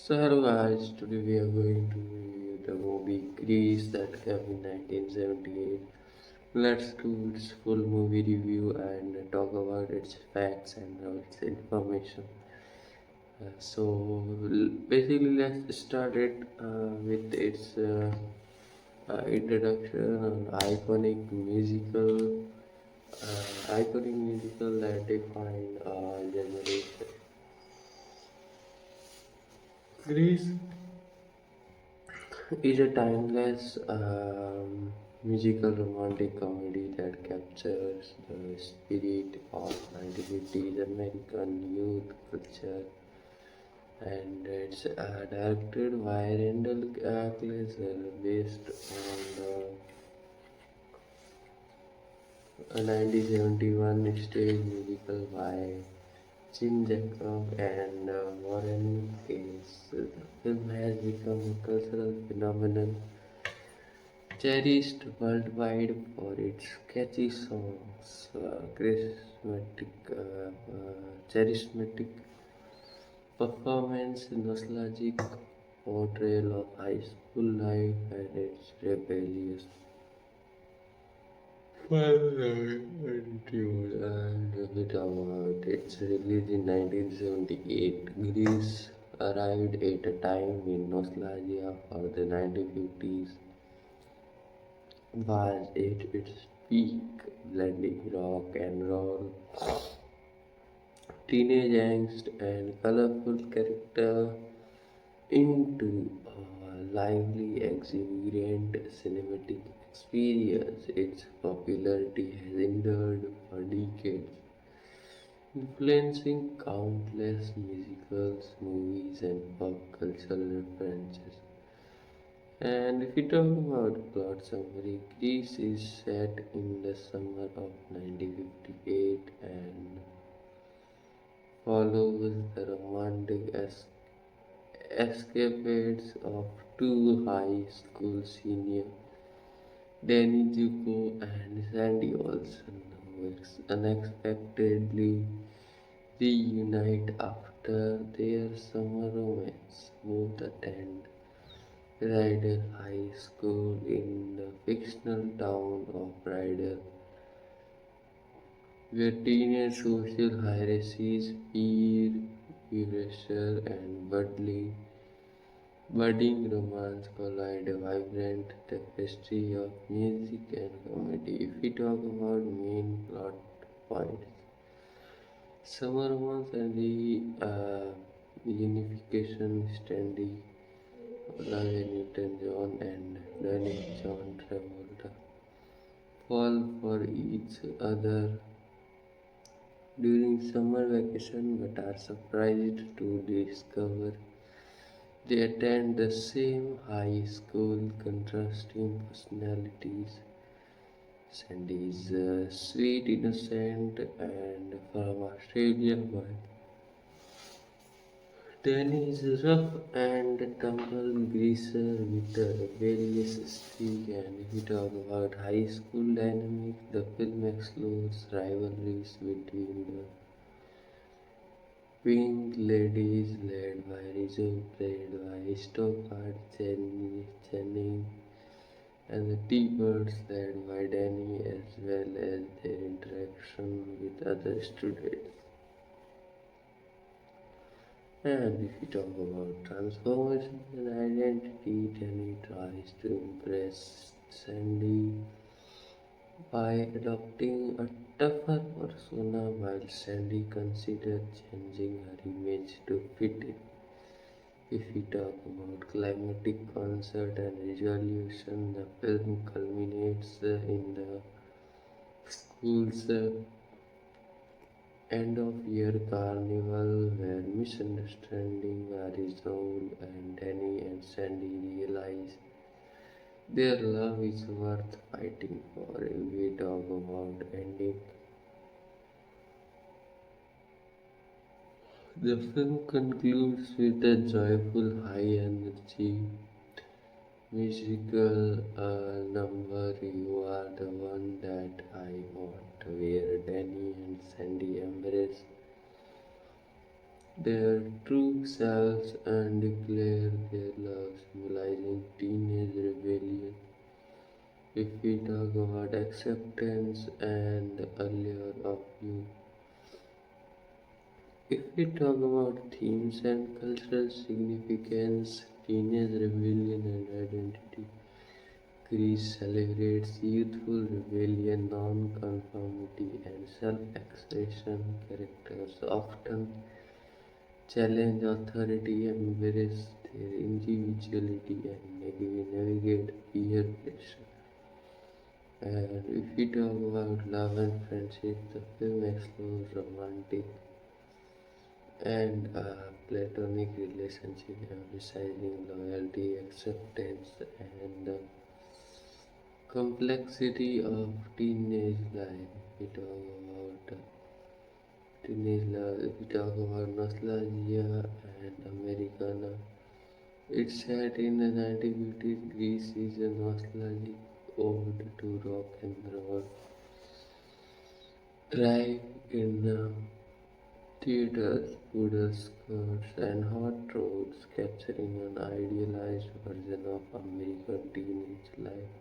So hello guys, today we are going to review the movie Grease that came in 1978. Let's do its full movie review and talk about its facts and its information. Basically let's start it with its introduction and iconic musical that define a generation. Grease is a timeless musical romantic comedy that captures the spirit of 1950s American youth culture, and it's directed by Randall Kleiser, based on the 1971 stage musical by Jim Jacob and Warren Case. The film has become a cultural phenomenon, cherished worldwide for its catchy songs, charismatic performance, nostalgic portrayal of high school life, and its rebellious attitude. And we talk about its release in 1978. Greece arrived at a time when nostalgia for the 1950s was at its peak, blending rock and roll, teenage angst, and colorful character into a lively, exuberant cinematic experience. Its popularity has endured for decades, influencing countless musicals, movies, and pop cultural references. And if we talk about plot summary, Greece is set in the summer of 1958 and follows the romantic escapades of two high school seniors, Danny Zuko and Sandy Olsen, who unexpectedly reunite after their summer romance. Both attend Ryder High School in the fictional town of Ryder, where teenage social hierarchies, peer pressure, and budding romance collide. A vibrant tapestry of music and comedy. If we talk about main plot points, summer romance and the unification standing Olivia Newton-John and Danny John Travolta fall for each other during summer vacation, but are surprised to discover they attend the same high school. Contrasting personalities. Sandy is sweet, innocent, and from Australia, while Danny is rough and tumble greaser with a rebellious streak. And if we talk about high school dynamics, the film explores rivalries between the Pink Ladies, led by Rizzo, played by Stockard Channing, and the T-Birds, led by Danny, as well as their interaction with other students. And if we talk about transformation and identity, Danny tries to impress Sandy by adopting a tougher persona, while Sandy considers changing her image to fit in. If we talk about climatic concert and resolution, the film culminates in the school's end of year carnival, where misunderstandings are resolved and Danny and Sandy realize their love is worth fighting for. If we talk about ending, the film concludes with a joyful, high energy musical number, You Are the One That I Want, where Danny and Sandy embrace their true selves and declare their love, symbolizing teenage rebellion. If we talk about acceptance and the allure of youth, if we talk about themes and cultural significance, teenage rebellion and identity, Greece celebrates youthful rebellion, non-conformity, and self-expression. Characters often challenge authority, embrace their individuality, and navigate peer pressure. And if we talk about love and friendship, the film explores romantic and platonic relationship, emphasizing loyalty, acceptance, and the complexity of teenage life. We talk about teenage love. We talk about nostalgia and Americana. It's set in the 1950s. Greece is a nostalgic ode to rock and roll. Thrive in theaters, poodle skirts, and hot rods, capturing an idealized version of American teenage life.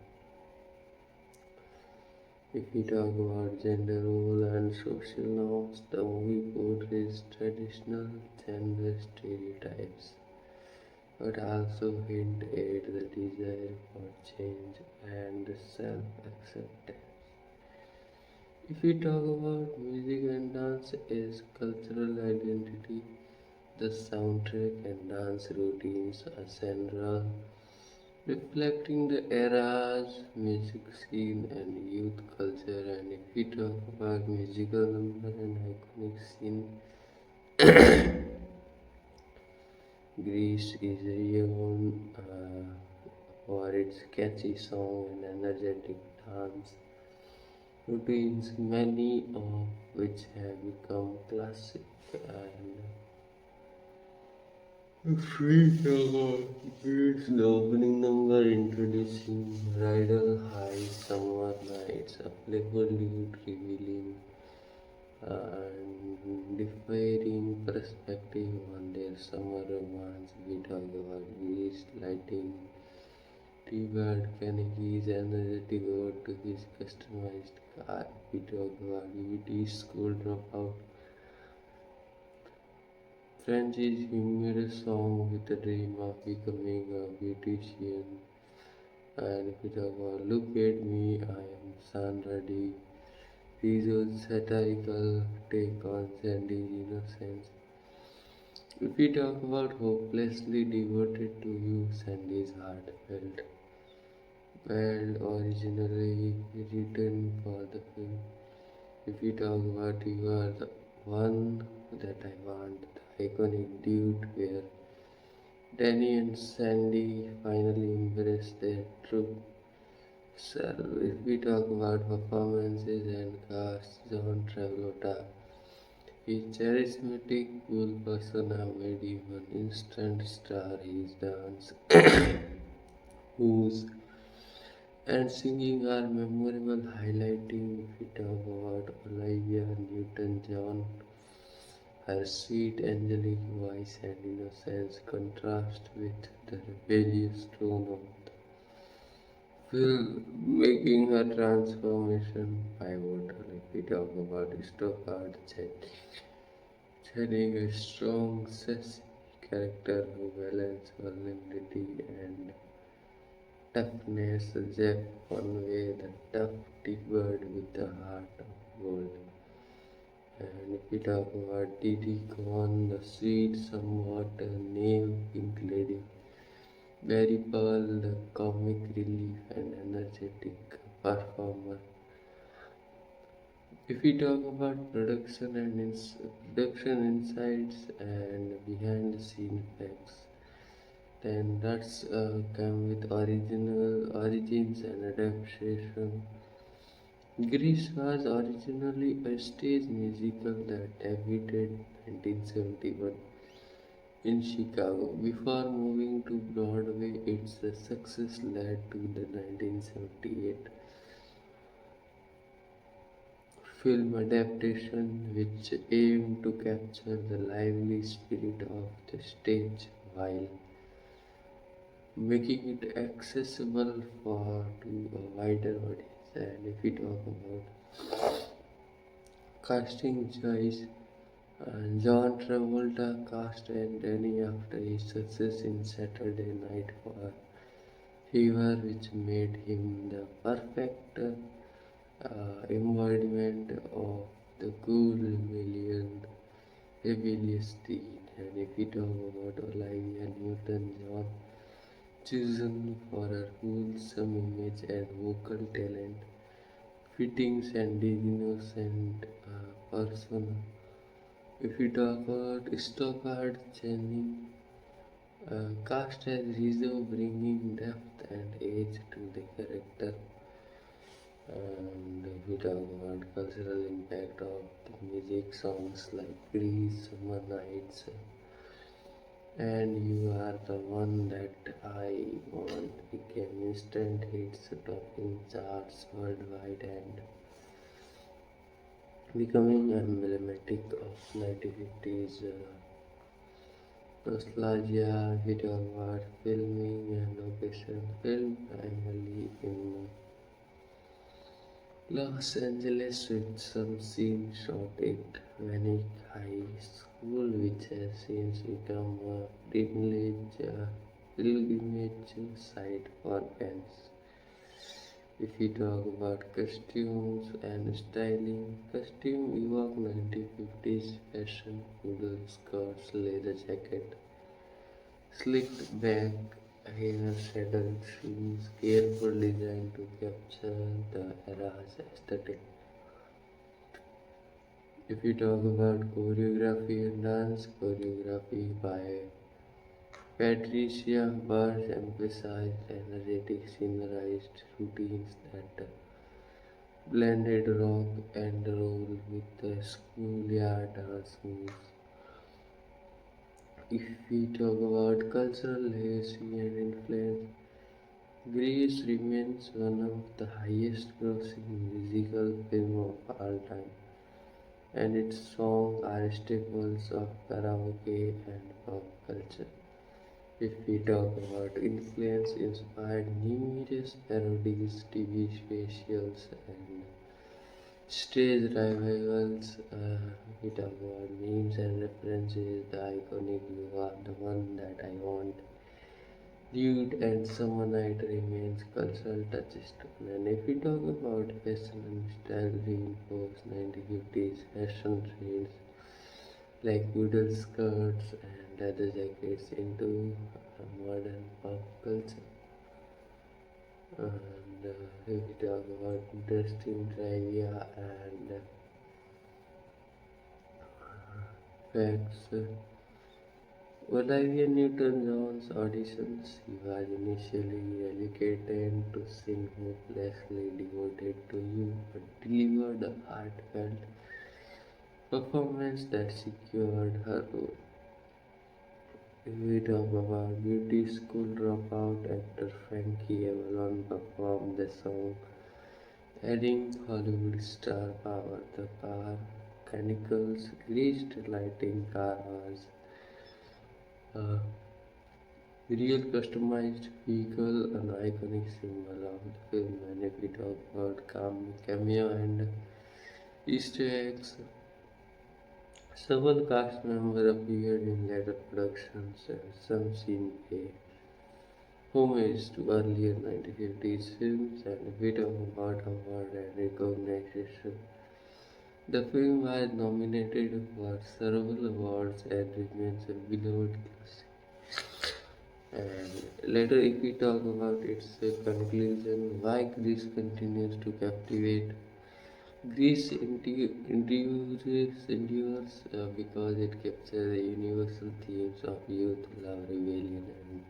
If we talk about gender role and social norms, the movie portrays traditional gender stereotypes, but also hint at the desire for change and self-acceptance. If we talk about music and dance as cultural identity, the soundtrack and dance routines are central, reflecting the era's music scene and youth culture. And if we talk about musical number and iconic scene, Greece is renowned for its catchy song and energetic dance routines, many of which have become classic. And free it's the opening number introducing bridal high summer nights, a playful dude revealing and differing perspective on their summer romance. We talk about Greece lighting, T-Bird Carnegie's energetic ode to his customized car. We talk about UT school dropout, French's humorous song with the dream of becoming a beautician. And if we talk about Look at Me, I am Sandra D. Rizzo's satirical take on Sandy's innocence. If we talk about Hopelessly Devoted to You, Sandy's heartfelt and originally written for the film. If we talk about You Are the One That I Want, the iconic dude where Danny and Sandy finally embrace their true self. If we talk about performances and cast, John Travolta, his charismatic, cool persona made him an instant star. His dance moves and singing are memorable, highlighting if we talk about Olivia Newton-John. Her sweet angelic voice and innocence contrast with the rebellious tone of the film, making her transformation pivotal. If we talk about Stockard Channing, a strong, sassy character who balances vulnerability and toughness, Jeff Conway, the tough T-Bird with the heart of gold. And if we talk about Didi Kwan, the sweet, somewhat naive pink lady, Barry Pearl, the comic relief and energetic performer. If we talk about production insights and behind the scene facts, then that's come with original origins and adaptation. Grease was originally a stage musical that debuted 1971 in Chicago. Before moving to Broadway, its success led to the 1978 film adaptation which aim to capture the lively spirit of the stage while making it accessible for to a wider audience. And if we talk about casting choice, John Travolta cast Anthony after his success in Saturday Night Fever, which made him the perfect embodiment of the cool, rebellious teen. And if we talk about Olivia Newton-John, chosen for her wholesome image and vocal talent, fittings and innocent persona. If we talk about Stockard Channing, cast as Rizzo, bringing depth and age to the character. And if we talk about cultural impact of the music, songs like Grease, Summer Nights, and You Are the One That I Want became instant hits, topping charts worldwide and becoming emblematic of 1950s nostalgia. We talk about filming and location. Film primarily in Los Angeles with some scenes shot at Manic High School, which has since become a pilgrimage site for fans. If we talk about costumes and styling, costume evoke 1950s fashion, poodle skirts, leather jacket, slicked back hair, saddle shoes, careful design to capture the era's aesthetic. If we talk about choreography and dance, choreography by Patricia Burch emphasized energetic scenerized routines that blended rock and roll with the schoolyard dance moves. If we talk about cultural legacy and influence, Grease remains one of the highest grossing musical films of all time, and its songs are staples of karaoke and pop culture. If we talk about influence, inspired numerous parodies, TV specials, and stage revivals. We talk about memes and references, the iconic "You Are the One That I Want," "Dude," and "Summer Night" remains cultural touchstone. And if we talk about fashion and style, reinforce 1950s fashion trends like poodle skirts and leather jackets into modern pop culture. And if we talk about interesting trivia and facts, Olivia Newton-John's auditions, she was initially relegated to sing hopelessly devoted to you, but delivered a heartfelt performance that secured her role. If we talk about beauty school dropout, actor Frankie Avalon performed the song, adding Hollywood star power. The car chronicles greased lighting car was a real customized vehicle, an iconic symbol of the film. And if we talk about cameo and Easter eggs, several cast members appeared in later productions and some scenes pay homage to earlier 1950s films. And if we talk about award and recognition, the film was nominated for several awards and remains a beloved classic. And later, if we talk about its conclusion, why Greece continues to captivate, Greece endures because it captures the universal themes of youth, love, rebellion, and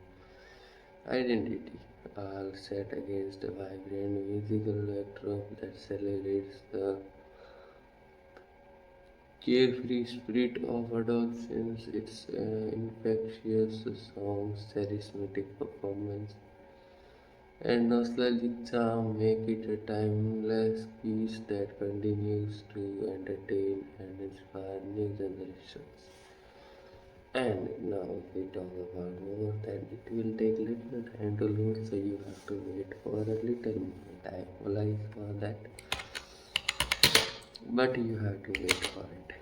identity, all set against a vibrant musical backdrop that celebrates the carefree spirit of adolescence. Its infectious songs, charismatic performance, and nostalgic charm make it a timeless piece that continues to entertain and inspire new generations. And now if we talk about more, then it will take little time to load, so you have to wait for a little more. I apologize for that, but you have to wait for it.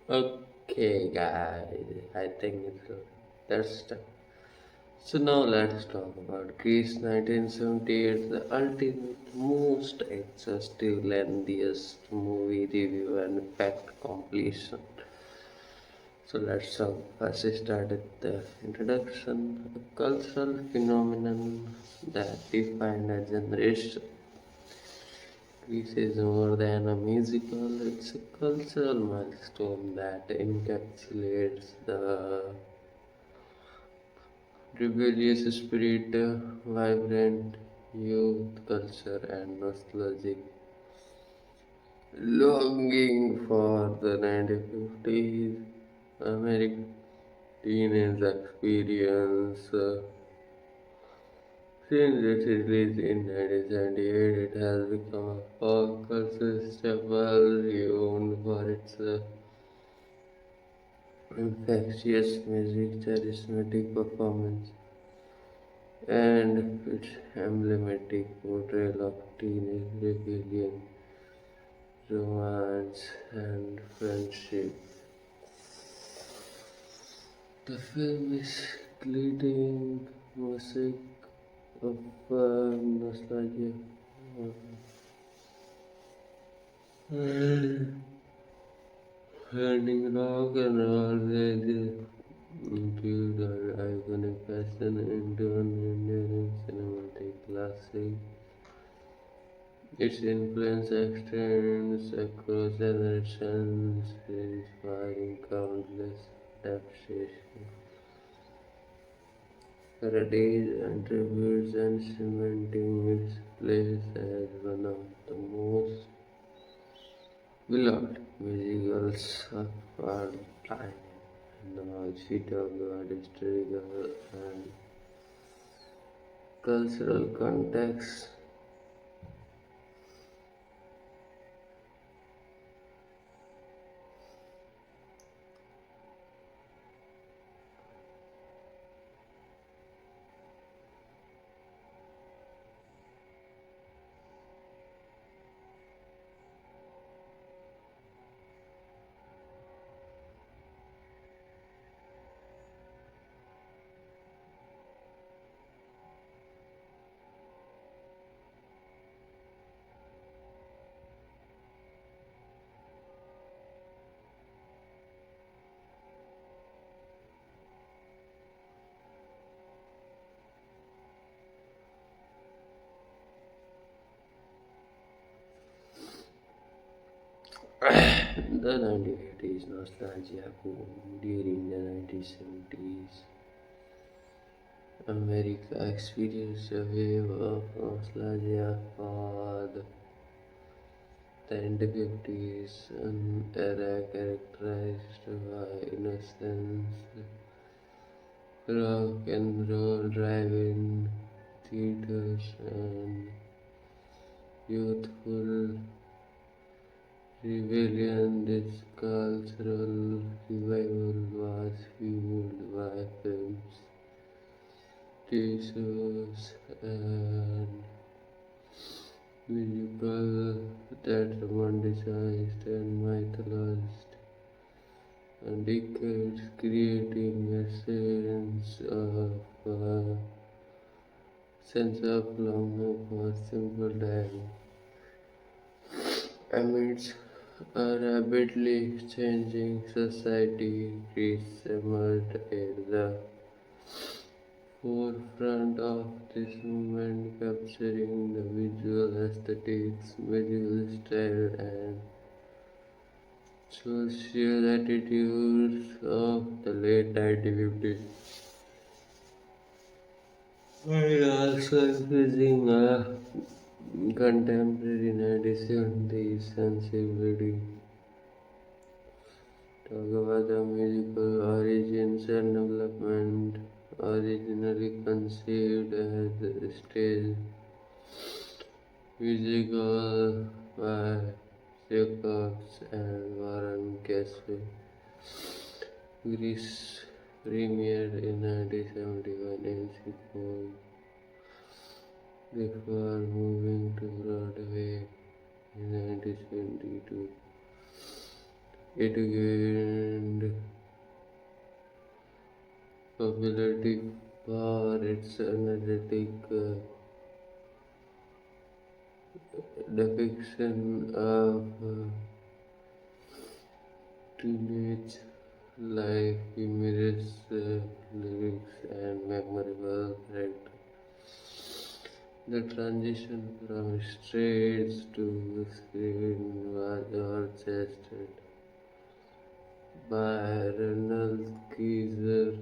Okay, guys, I think that's the So now let's talk about Greece 1978, the ultimate, most exhaustive, lengthiest movie review and fact completion. So let's talk. First, we start with the introduction, a cultural phenomenon that defined a generation. Greece is more than a musical, it's a cultural milestone that encapsulates the rebellious spirit, vibrant youth culture, and nostalgic longing for the 1950s American teenage experience. Since its release in 1978, it has become a pop culture staple, renowned for its infectious music, charismatic performance, and its emblematic portrayal of teenage rebellion, romance, and friendship. The film is glittering mosaic of nostalgia and turning rock and roll rages into an iconic fashion into an enduring cinematic classic. Its influence extends across generations, inspiring countless adaptations, parodies, and tributes, and cementing its place as one of the most beloved musicals of all time. Now, if we talk about historical and cultural context, the 1980s nostalgia boom during the 1970s. America experienced a wave of nostalgia for the 1950s, an era characterized by innocence, rock and roll drive-in theaters, and youthful rebellion. This cultural revival was fueled by films, TV shows, and musical that romanticized and mythologized and decades, creating a sense of longing for simple time. Amidst a rapidly changing society, Greece emerged at the forefront of this movement, capturing the visual aesthetics, medieval style, and social attitudes of the late 1950s. While also infusing a contemporary 1970s sensibility. Talk about the musical origins and development. Originally conceived as a stage musical by Jacobs and Warren Caswell, Greece premiered in 1971 in Chicago before moving to Broadway in 1972. It gained popularity for its energetic depiction of teenage life, humorous lyrics, and memorable character. The transition from stage to screen was orchestrated by Ronald Keiser,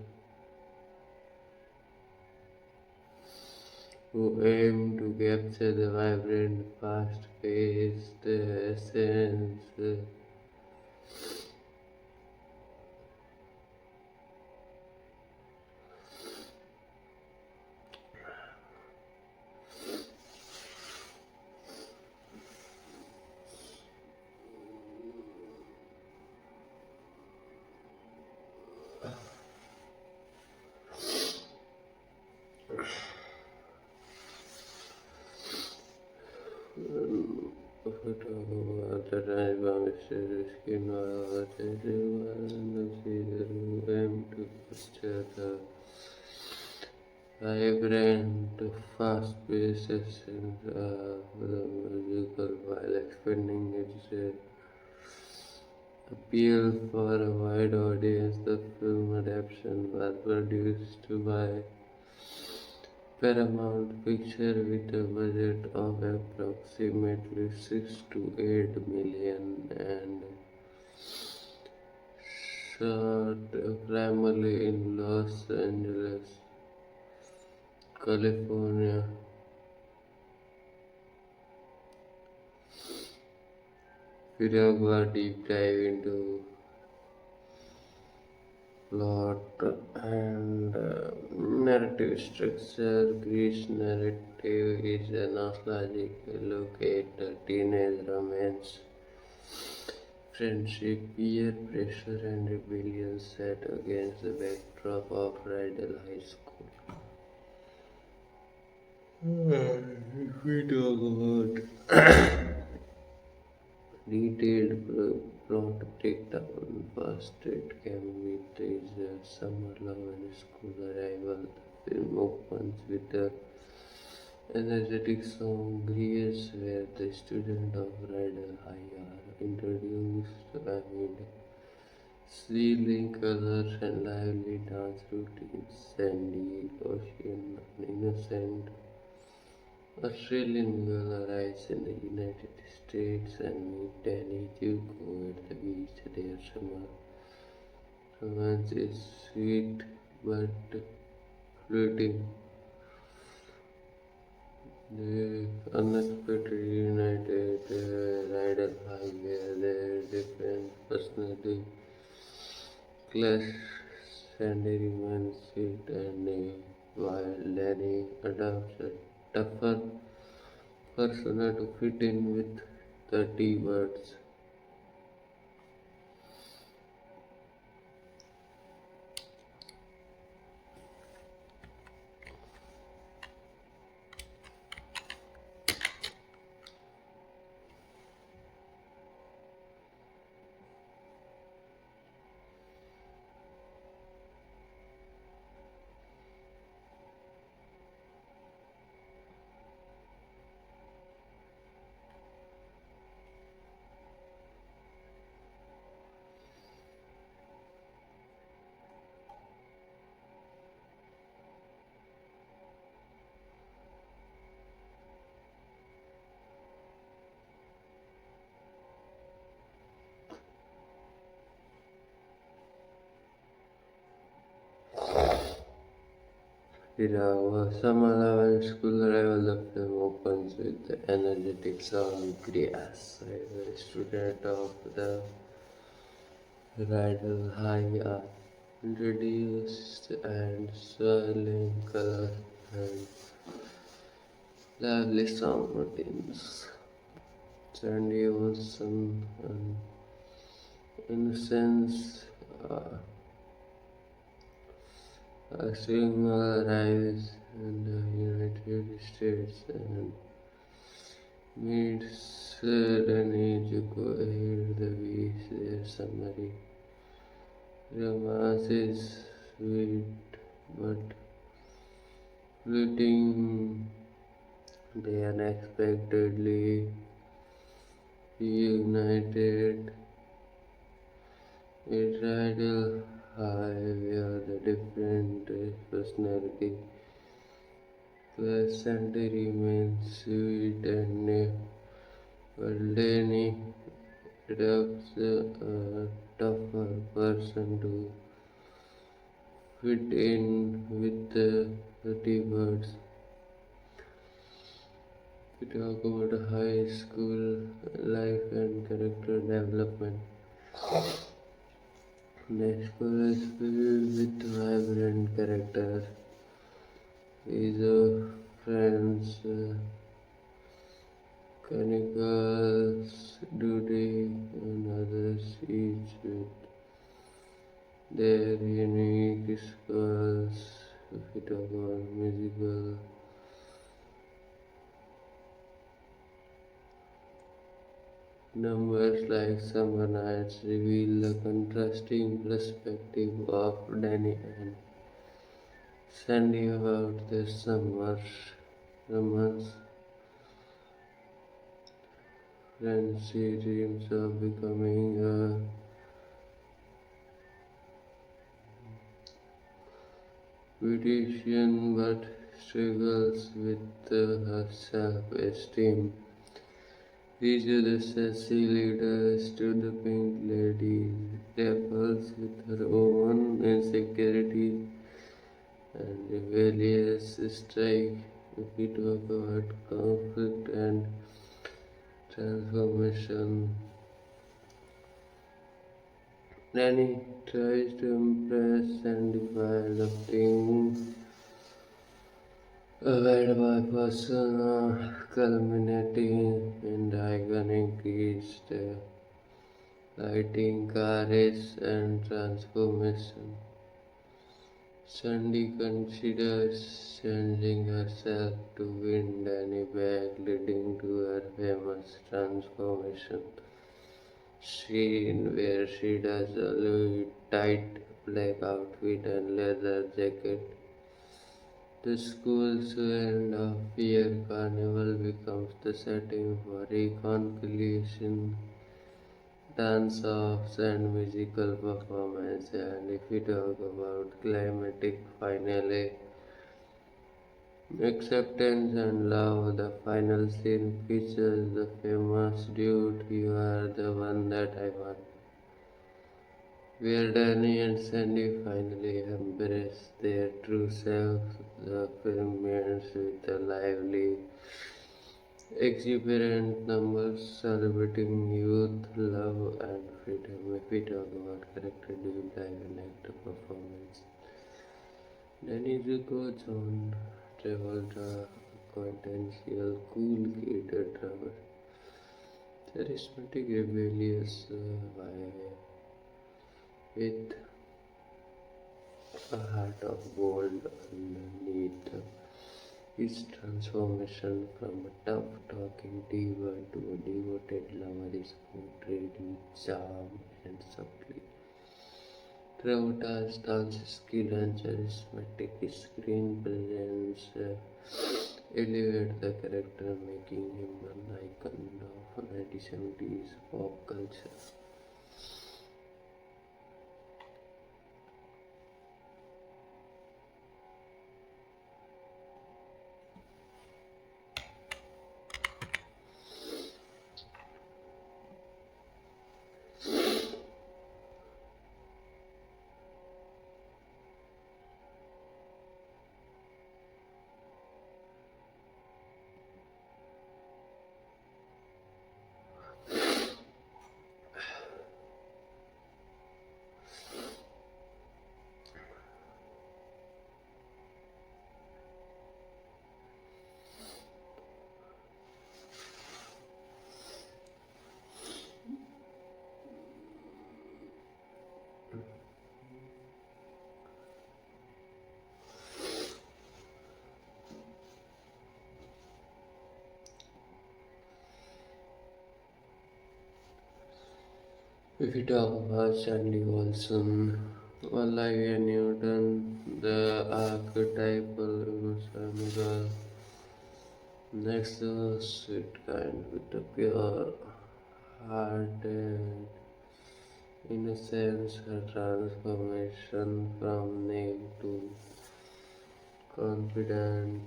who aimed to capture the vibrant, fast-paced essence of it all. The transform skin was the Caesar who aimed to capture the vibrant, fast-paced essence of the musical while expanding its appeal for a wide audience. The film adaptation was produced by Paramount Pictures with a budget of approximately 6 to 8 million and shot primarily in Los Angeles, California. We talk about deep dive into plot and narrative structure. Greece narrative is a nostalgic look at the teenage romance, friendship, peer pressure, and rebellion set against the backdrop of Rydell High School. If we talk about detailed plot breakdown, first it came with is summer love and school arrival. The film opens with the energetic song Grease, where the students of Rydell High are introduced amid swirling colors and lively dance routines. Sandy, Ocean, an innocent Australian girl arrives in the United States and meets Danny Zuko at the beach. Their summer romance is sweet but fleeting. They unexpectedly reunited Rydell High, where their different personality clash. Sandy remains sweet and while Danny adopts a tougher persona to fit in with the T-birds. Summer level school arrival, the film opens with the energetic song Grass. A student of the Rydell High are introduced and swirling color and lively song routines. Sandy Olsen and Innocence a singer arrives in the United States and meets Danny Zuko at the beach. Their summary romance is sweet but fleeting, they unexpectedly reunited. A tidal high where the different personality pleasant remains sweet and but Danny adopts a tougher person to fit in with the 30 birds. We talk about high school life and character development. The school is filled with vibrant characters. His friends, chronicles, duty, and others, each with their unique skills. If we talk about musical numbers like Summer Nights reveal the contrasting perspective of Danny and Sandy about their summers when she dreams of becoming a beautician but struggles with her self-esteem. These are the sassy leaders to the Pink Lady, grapples with her own insecurities and rebellious strike. If we talk about conflict and transformation, Danny tries to impress and defy looking a bad boy persona, culminating in the iconic is the lighting, courage, and transformation. Sandy considers changing herself to win Danny back, leading to her famous transformation scene where she does a tight black outfit and leather jacket. The school's end of year carnival becomes the setting for reconciliation, dance offs, and musical performance. And if we talk about climatic finale, acceptance and love, the final scene features the famous dude, "You are the one that I want," where Danny and Sandy finally embrace their true selves. The film ends with a lively, exuberant numbers celebrating youth, love, and freedom. If we talk about character deep dive and actor performance, Danny Zuko, John Travolta, quintessential cool kid drummer, charismatic, rebellious, with a heart of gold underneath. His transformation from a tough talking diva to a devoted lover is portrayed with charm and subtlety. Travolta's dance skill and charismatic screen presence elevate the character, making him an icon of 1970s pop culture. If we talk about Sandy Olsen, Olivia Newton, the archetypal emotion girl, next the sweet kind with the pure hearted innocence, her transformation from naive to confident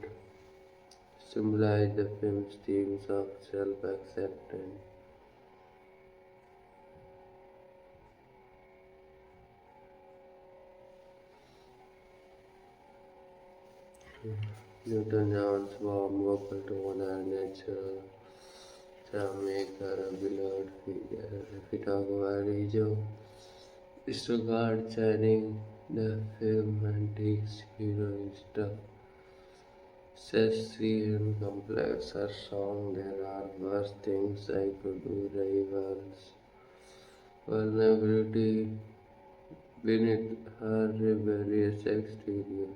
symbolize the film's themes of self-acceptance. Newton-John's warm vocal tone and natural charm make her a beloved figure. If we talk about Rizzo, disregard Channing, the film antiques hero is tough, sassy and complex. Her song "There Are Worse Things I Could Do" rivals vulnerability beneath her rebellious exterior.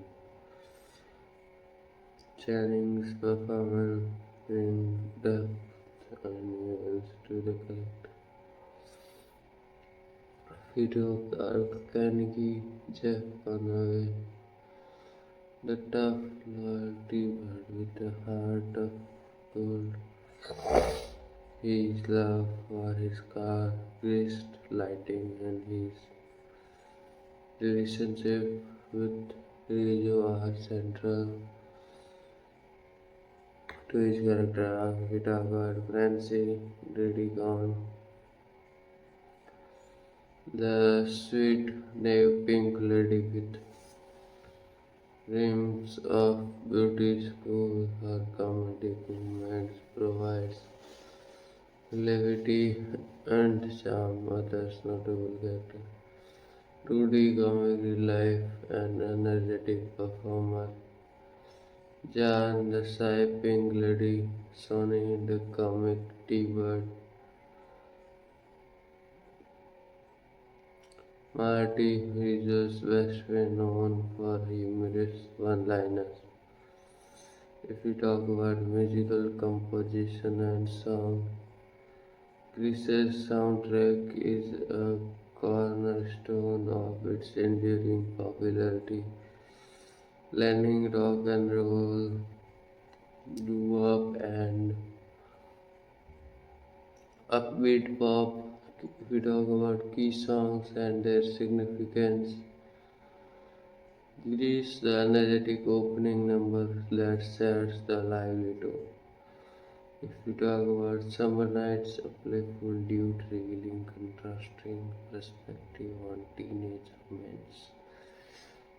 Channing's performance brings depth and nuance to the character. Hero of the arc Carnegie, Jeff Conaway, the tough loyalty but with a heart of gold. His love for his car, graced lighting, and his relationship with Rizzo are central to his character. We talk about Francie Didicon, the sweet, naive pink lady with dreams of beauty school. Her comedic moments provides levity and charm. Others notable characters. Rudy, comic relief and energetic performer. Jan, the shy pink lady. Sonny, the comic T-Bird. Marty, Rizzo's best friend, known for humorous one-liners. If we talk about musical composition and song, Chris's soundtrack is a cornerstone of its enduring popularity, blending rock and roll, doo-wop, and upbeat pop. If we talk about key songs and their significance, Grease, the energetic opening number that sets the lively tone. If we talk about Summer Nights, a playful dude revealing contrasting perspective on teenage romance.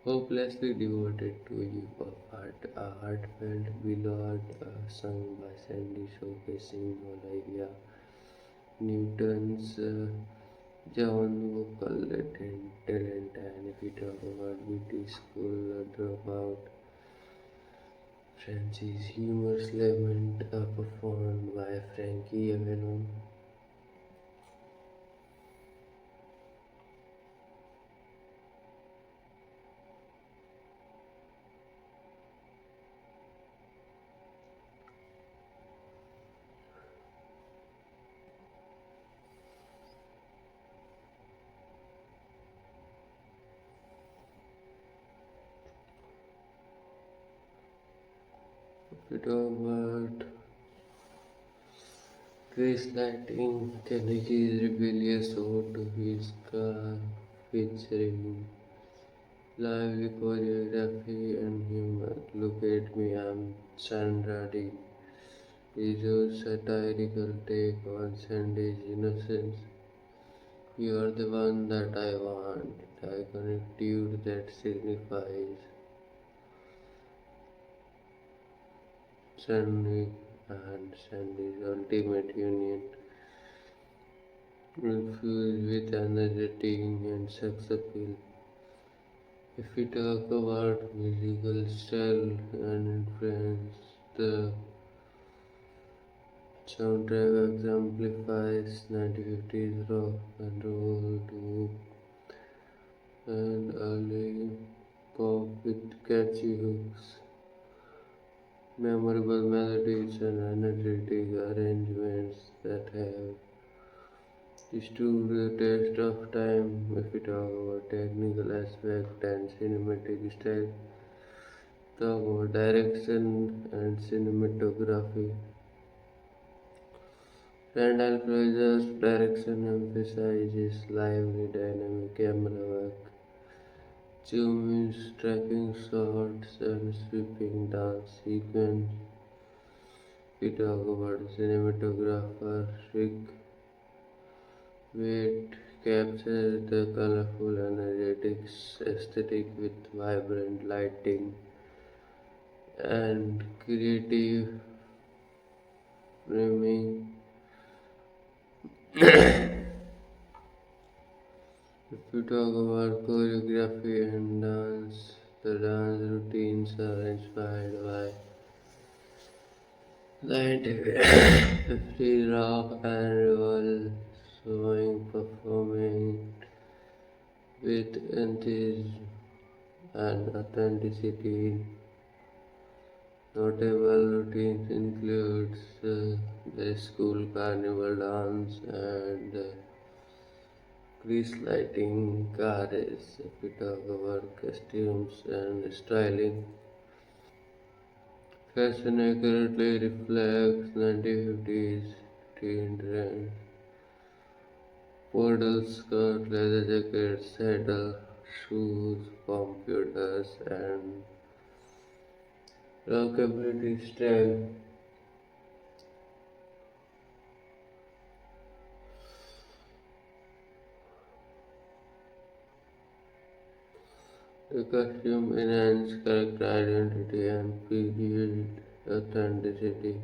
Hopelessly devoted to you of heart, a heartfelt ballad sung by Sandy showcasing Olivia Newton's John vocal talent, and if we talk about beauty school dropout, Francie's humorous lament performed by Frankie Avalon. If we talk about Grace lighting, Kennedy's rebellious ode to his car featuring lively choreography and humor. Look at me, I'm Sandra Dee. Rizzo's satirical take on Sandy's innocence. You're the one that I want, the iconic dude that signifies Sandy and Sandy's ultimate union, infused with energy and sex appeal. If we talk about musical style and influence, the soundtrack exemplifies 1950s rock and roll to and early pop with catchy hooks, memorable melodies, and energetic arrangements that have stood the test of time. If we talk about technical aspect and cinematic style, talk about direction and cinematography. Randall Fraser's direction emphasizes lively dynamic camera work, zoom ins, tracking shots, and sweeping dance sequence. We talk about cinematographer Rick Wade captures the colorful, energetic aesthetic with vibrant lighting and creative framing. If we talk about choreography and dance, the dance routines are inspired by 1950 rock and roll, showing performing with enthusiasm and authenticity. Notable routines includes the school carnival dance and grease lighting, car race. If we talk about costumes and styling, fashion accurately reflects 1950s teen trends. Model skirt, leather jackets, saddle, shoes, computers, and rockabilly style. The costume enhances character identity and period authenticity.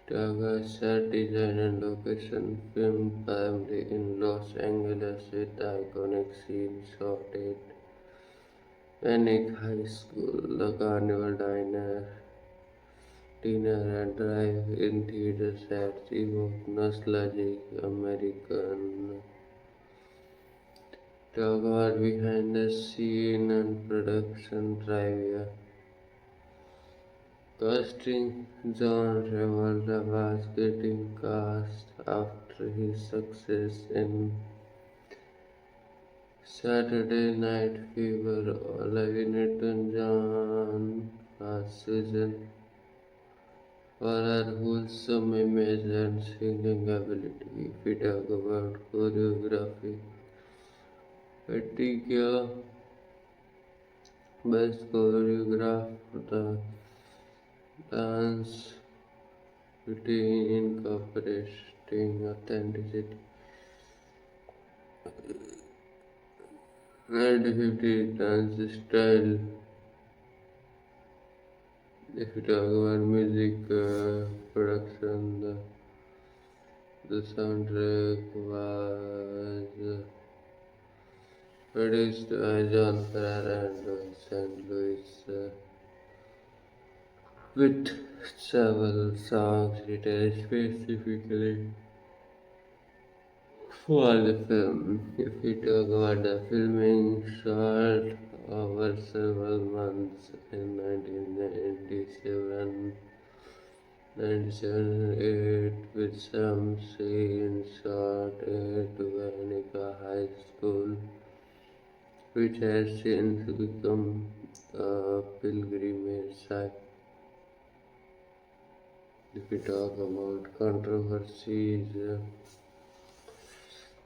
Taga set design and location filmed primarily in Los Angeles with iconic scenes shot at Panic High School, the Carnival dinner and drive-in theater sets evoke nostalgic American Taga behind the scene and production trivia. Casting John Travolta was getting cast after his success in Saturday Night Fever. Olivia Newton-John was chosen for her wholesome image and singing ability. If we talk about choreography, Patricia best choreographed the dance routine incorporating authenticity and 50 dance style. If you talk about music production, the soundtrack was produced by John Ferrer and Louis St. Louis with several songs written specifically for the film. If we talk about the filming, shot over several months in 1997, 97 with some scenes shot at Vanica High School, which has since become a pilgrimage site. If we talk about controversies,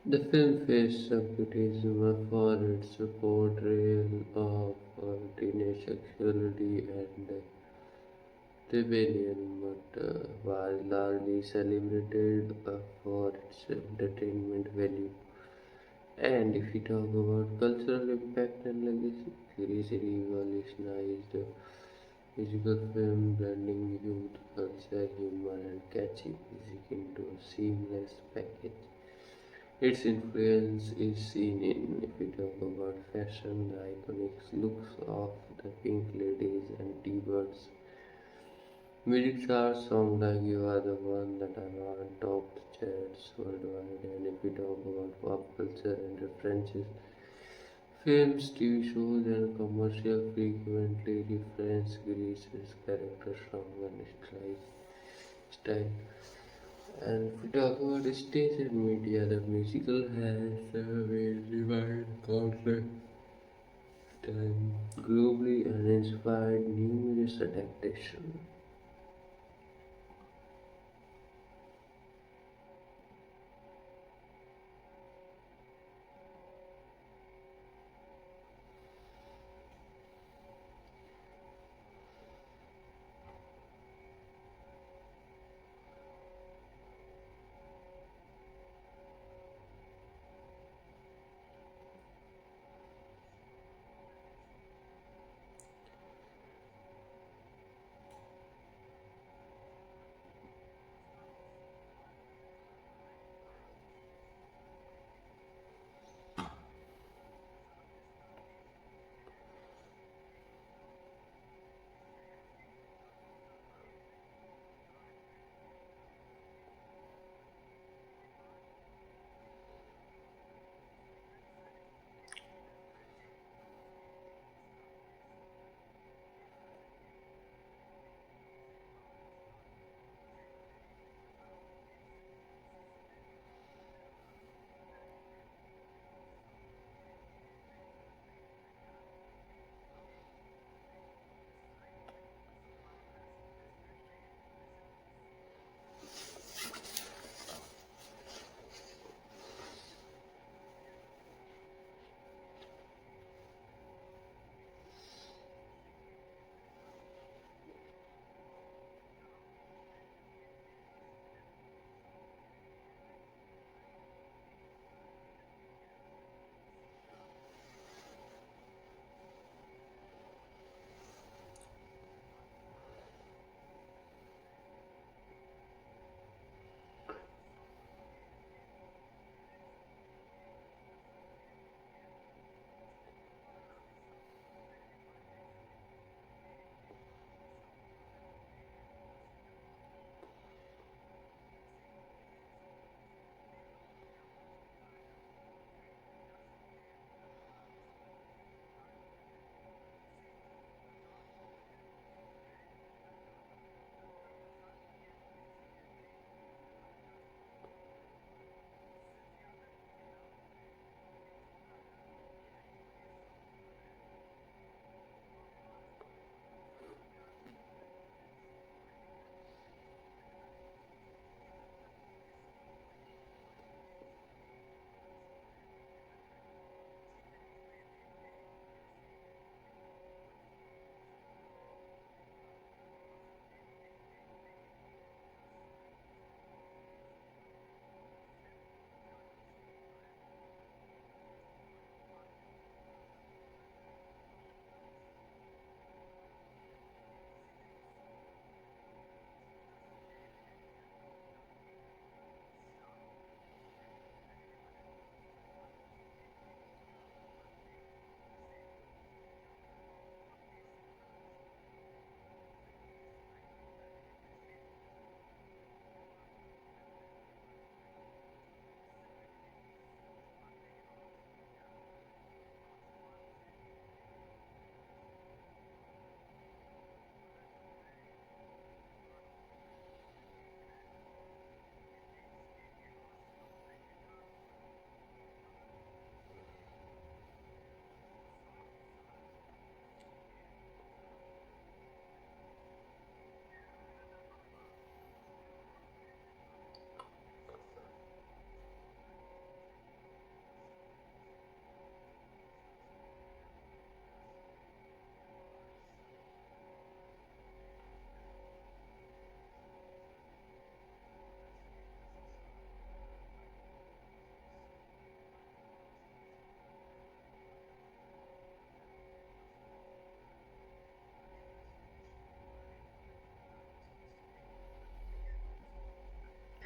the film faced some criticism for its portrayal of teenage sexuality and rebellion, but was largely celebrated for its entertainment value. And if we talk about cultural impact and legacy, series revolutionized musical film, blending youth culture, humor, and catchy music into a seamless package. Its influence is seen in, if we talk about fashion, the iconic looks of the Pink Ladies and T-Birds. Music stars songs like You Are the One that are on top the charts worldwide. And if we talk about pop culture and references, films, TV shows, and commercials frequently reference Greece's character song and style. And if we talk about stage and media, the musical has been revived countless times globally and inspired numerous adaptations.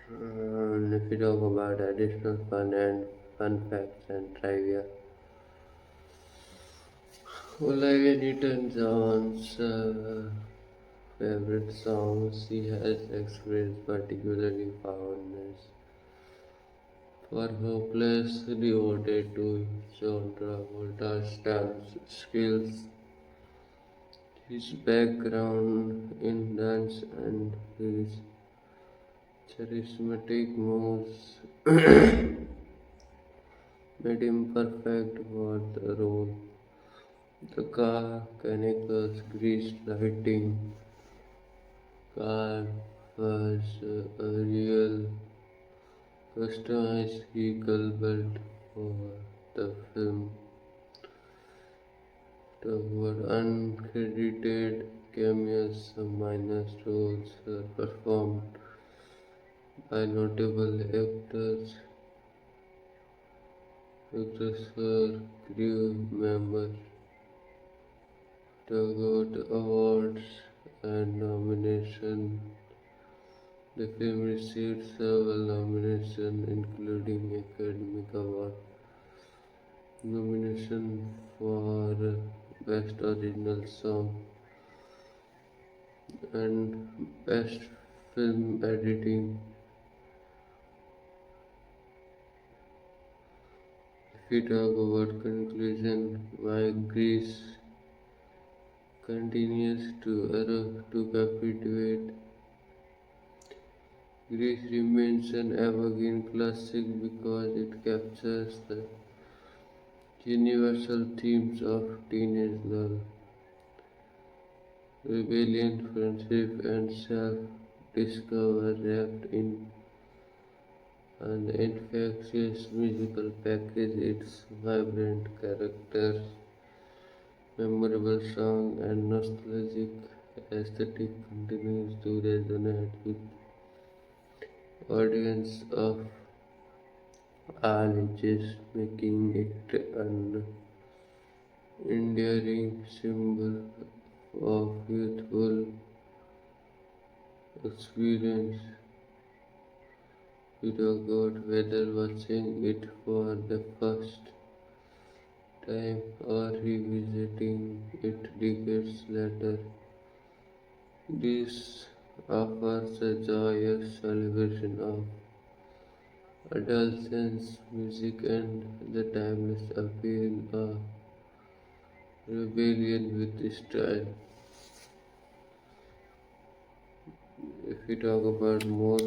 And if we talk about additional fun facts and trivia, Olivia Newton-John's favorite songs she has expressed particularly fondness for Hopeless, devoted to John Travolta's dance skills, his background in dance, and his charismatic moves made him perfect for the role. The car, chemicals, grease lighting, car was a real customized vehicle built for the film. There were uncredited cameos, some minor roles were performed by notable actors or crew members. The got awards and nominations. The film received several nominations, including Academy Award nomination for Best Original Song and Best Film Editing. If we talk about conclusion, why Greece continues to captivate, Greece remains an evergreen classic because it captures the universal themes of teenage love, rebellion, friendship, and self-discovery wrapped in an infectious musical package. Its vibrant characters, memorable song, and nostalgic aesthetic continues to resonate with audience of all ages, making it an enduring symbol of youthful experience. We talk about whether watching it for the first time or revisiting it decades later. This offers a joyous celebration of adolescence music and the timeless appeal of rebellion with style. If we talk about more,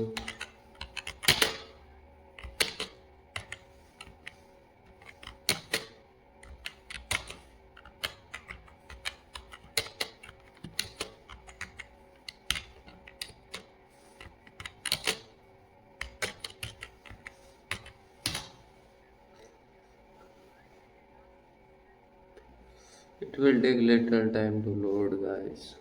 it will take little time to load, guys.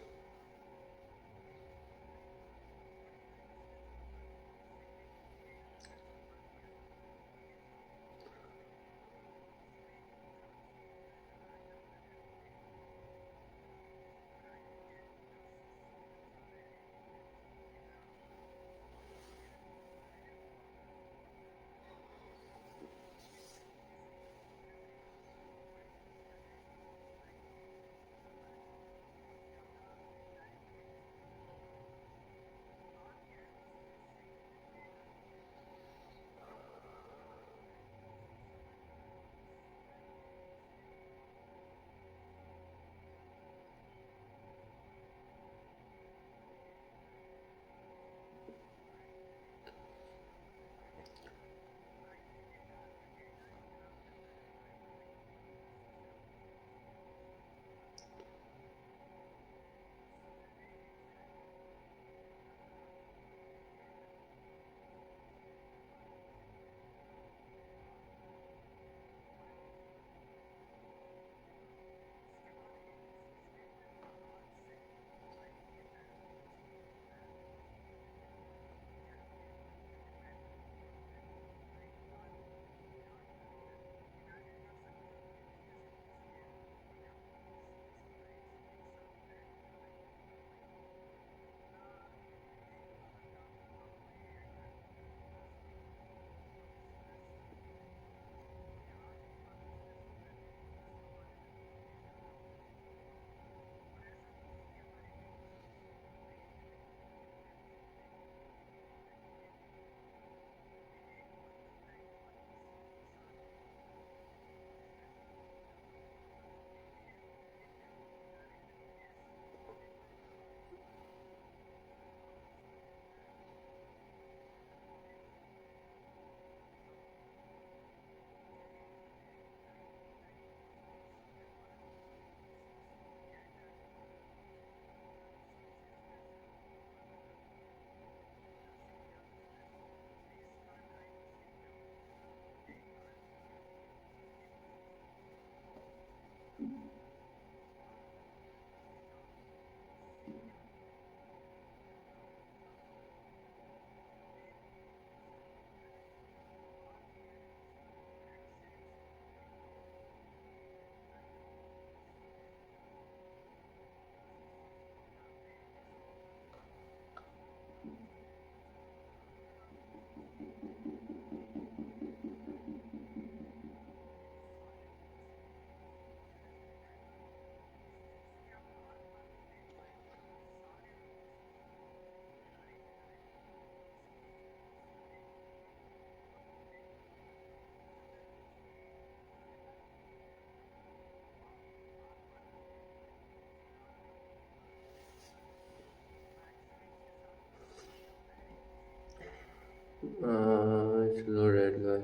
It's loaded, guy.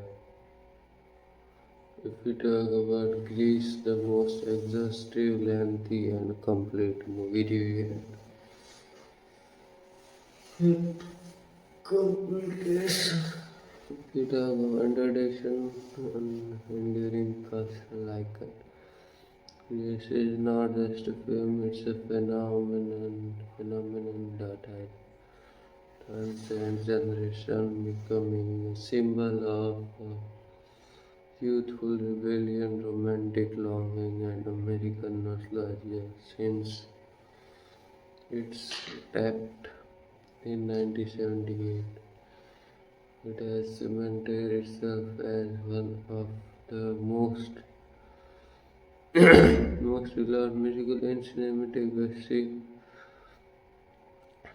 If we talk about Greece, the most exhaustive, lengthy, and complete movie review. Complication. If we talk about introduction and enduring cultural icon. This is not just a film, it's a phenomenon that has transcends generation, becoming a symbol of youthful rebellion, romantic longing, and American nostalgia since its debut in 1978. It has cemented itself as one of the most beloved musical and cinematic history,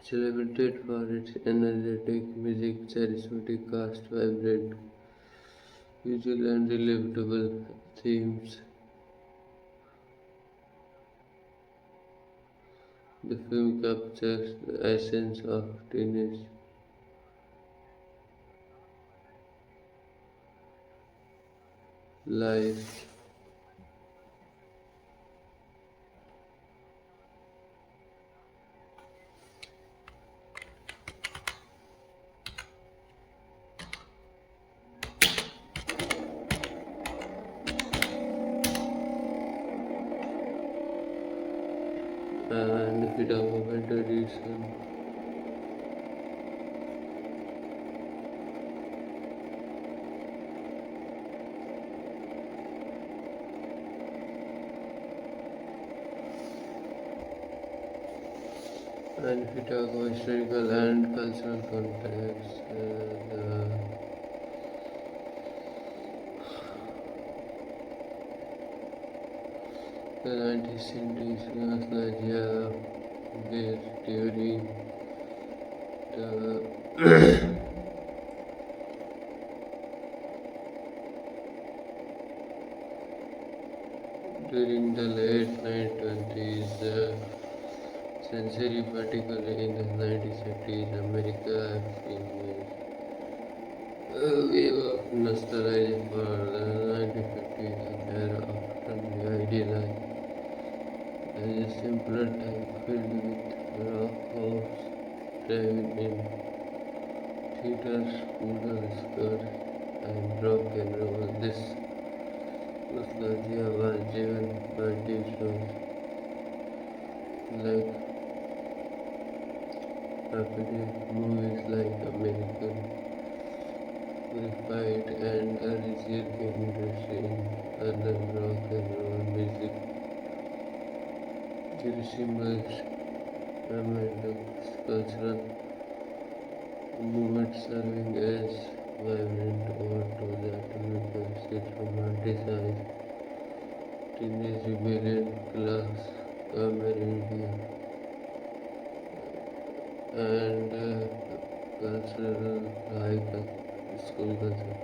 celebrated for its energetic music, charismatic cast, vibrant visual, and relatable themes. The film captures the essence of teenage life and if we talk about tradition. And if we talk about historical and cultural context, the 19th century nostalgia where the during the late 1920s century, particularly in the 1960s, America experienced a wave of nostalgia for the 1950s, an era often idealized as a simpler time filled with rock house, drive-in theaters, poodle skirts, and rock and roll. This nostalgia was driven by issues like rapid movies like American Graffiti and a resurgent interest in urban rock and roll music. It resembles a cultural movement serving as vibrant ode to the typical state romanticized teenage rebellion class camaraderie and cultural like school culture.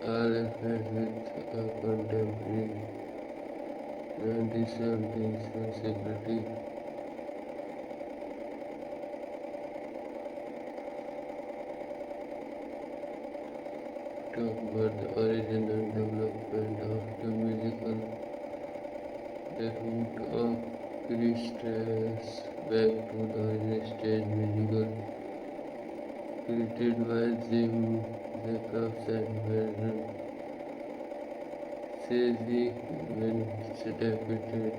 All affected with a contemporary 1970s sensibility. Talk about the origin and development of the musical. The root of Greece traces back to the early stage musical created by Jim Jacobs and Vernon Sazy when debuted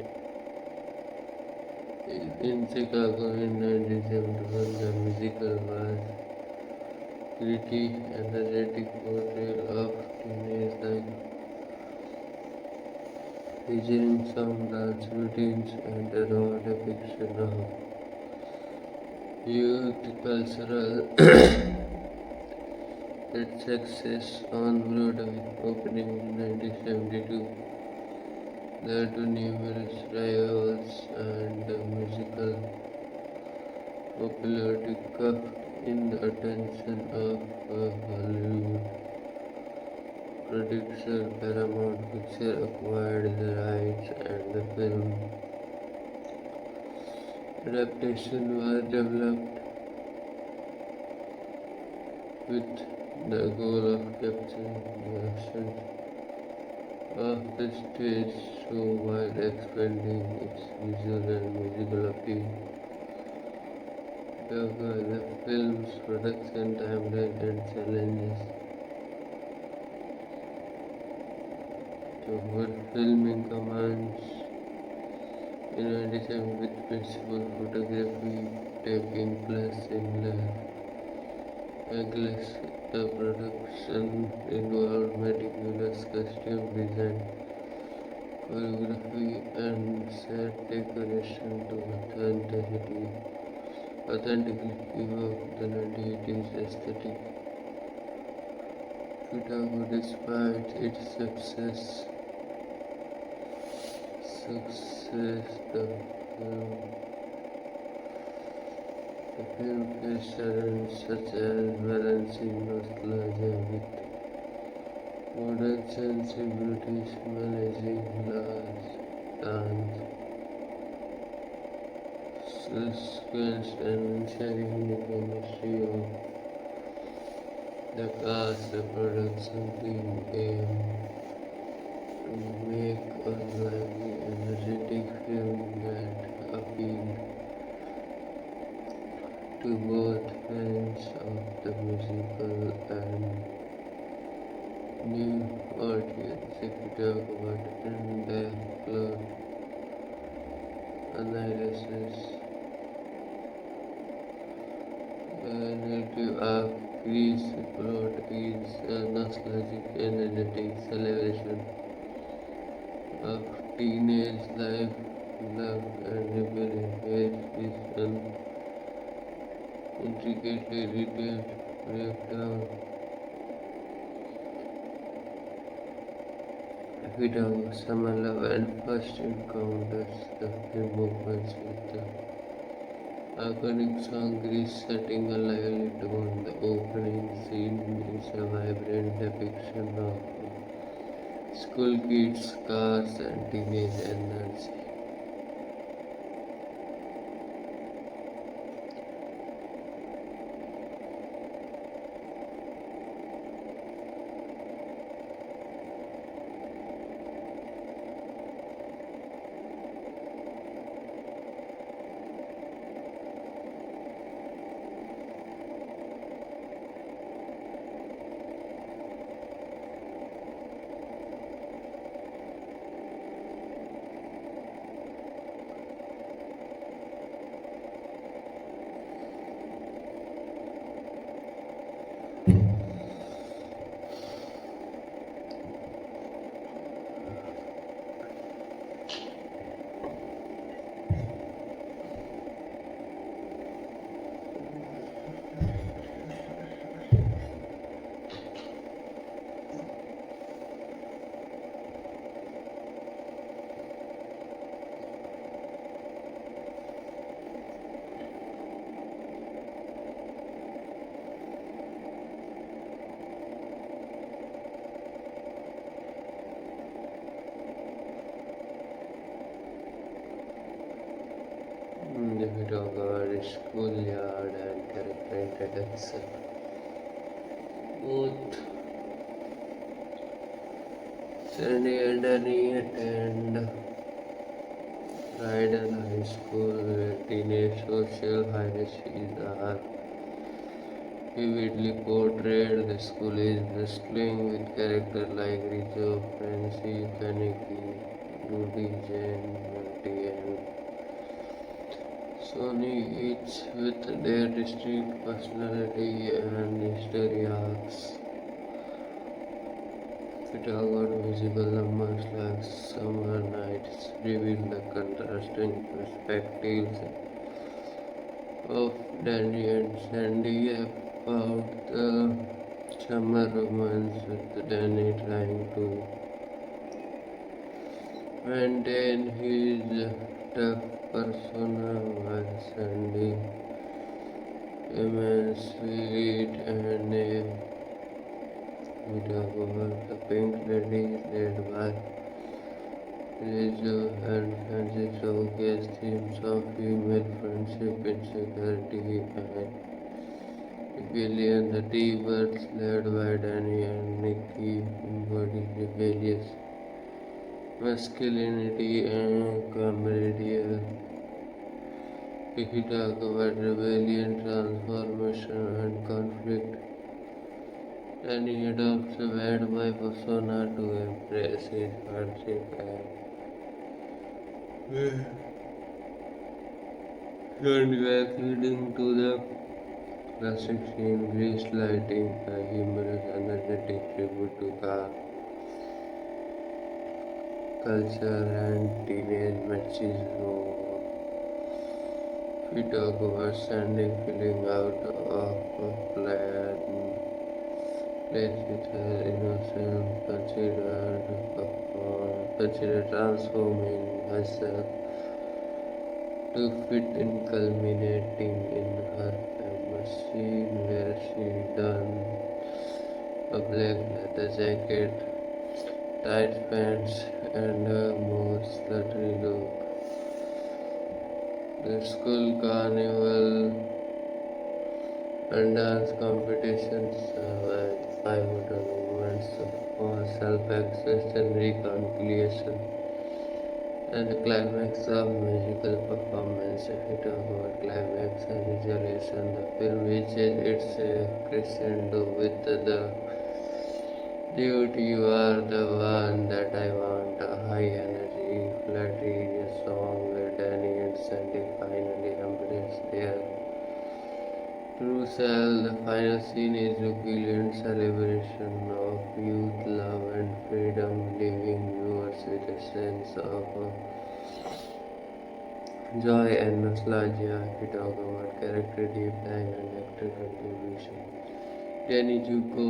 in Chicago in 1971. The musical was gritty, energetic portrayal of teenage life, featuring some dance routines and a raw depiction of youth cultural its success on Broadway, opening in 1972, led to numerous revivals and the musical popularity caught in the attention of Hollywood producer Paramount Pictures acquired the rights and the film adaptation was developed with the goal of capturing the essence of the stage show while expanding its visual and musical appeal. The film's production timeline and challenges toward filming commands in addition with principal photography taking place in Los Angeles. The production involved meticulous costume design, choreography, and set decoration to authentically evoke the 1980s aesthetic. Chicago, despite its success, the film faced challenges such as balancing nostalgia with modern sensibilities, managing large dance sequence, and ensuring the chemistry of the cast. The production team aimed to make a lively, energetic film that appealed to both fans of the musical and new audience. If you talk about in-depth plot analysis, the narrative arc Grease plot is a nostalgic, energetic celebration of teenage life, love, and rebellion, where it is an intricately detailed breakdown. Without summer love and first encounters, the film opens with the iconic song Grease setting a lively tone. The opening scene is a vibrant depiction of school kids, cars, and teenage energy. If we talk about schoolyard and character introduction, both Sandy and Danny attend Ryder High School, where teenage social hierarchies are vividly portrayed. The school is bustling with characters like Rizzo, Francie, Kaneki, Rudy, Jane, Monty, and Sony, each with their distinct personality and story arcs. Chicago musical numbers like Summer Nights reveal the contrasting perspectives of Danny and Sandy about the summer romance, with Danny trying to maintain his tough persona while Sandy remains sweet and we talk about the Pink Ladies led by Rizzo and Francis showcase themes of female friendship, insecurity, and Rebellion, the T-Birds led by Danny and Nikki embody rebellious masculinity and camaraderie. If we talk about rebellion, transformation and conflict, Danny adopts a bad boy persona to embrace his hardship and turn back, leading to the classic scene, grease lighting, a humorous, energetic tribute to car culture and teenage machismo. We talk about Sandy filling out of a place with her innocence, consider transforming herself to fit in, culminating in her famous scene where she dons a black leather jacket, tight pants, and a more slutty look. The school carnival and dance competitions survive pivotal moments for self-expression, reconciliation, and the climax of musical performance. If we talk about climax and resolution, the film reaches its crescendo with the "Dude, you are the one that I want," a high energy, flirtatious song where Danny and Sandy finally embrace their true self. The final scene is a brilliant celebration of youth, love, and freedom, leaving viewers with a sense of joy and nostalgia. If we talk about character deep dive and actor contribution, Danny Zuko,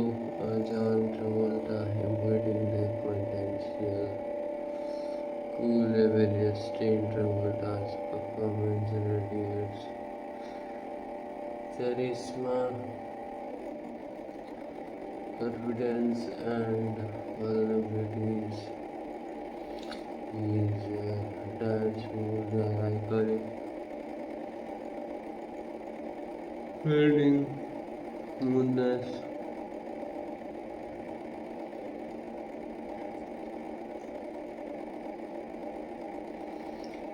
John Travolta, embodying the quintessential cool, rebellious teen. Travolta's performance radiates charisma, confidence, and vulnerabilities. His dance moves are iconic, spreading smoothness.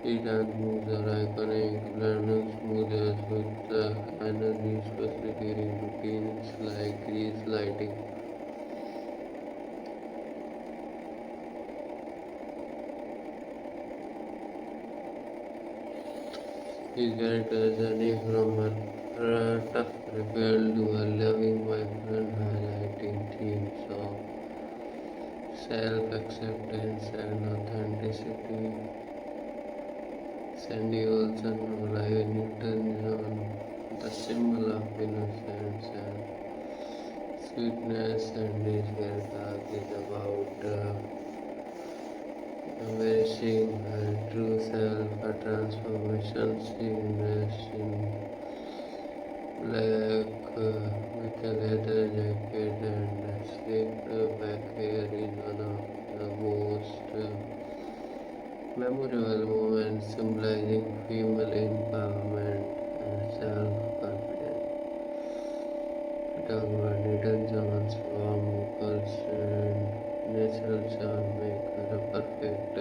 His dance moves are iconic, blending smoothness with energy, especially during routines like grease lighting. His character journey from a tough rebel to a loving boyfriend, highlighting themes of self-acceptance and authenticity. Sandy Olsen, Olivia Newton-John, the symbol of innocence and sweetness, and his character is about embracing her true self, a transformation seamless in black with a leather jacket and a slicked back hair is one of the most memorable moments, symbolizing female empowerment and self-confidence. We talk about Newton-John's warm vocals and natural charm make her a perfect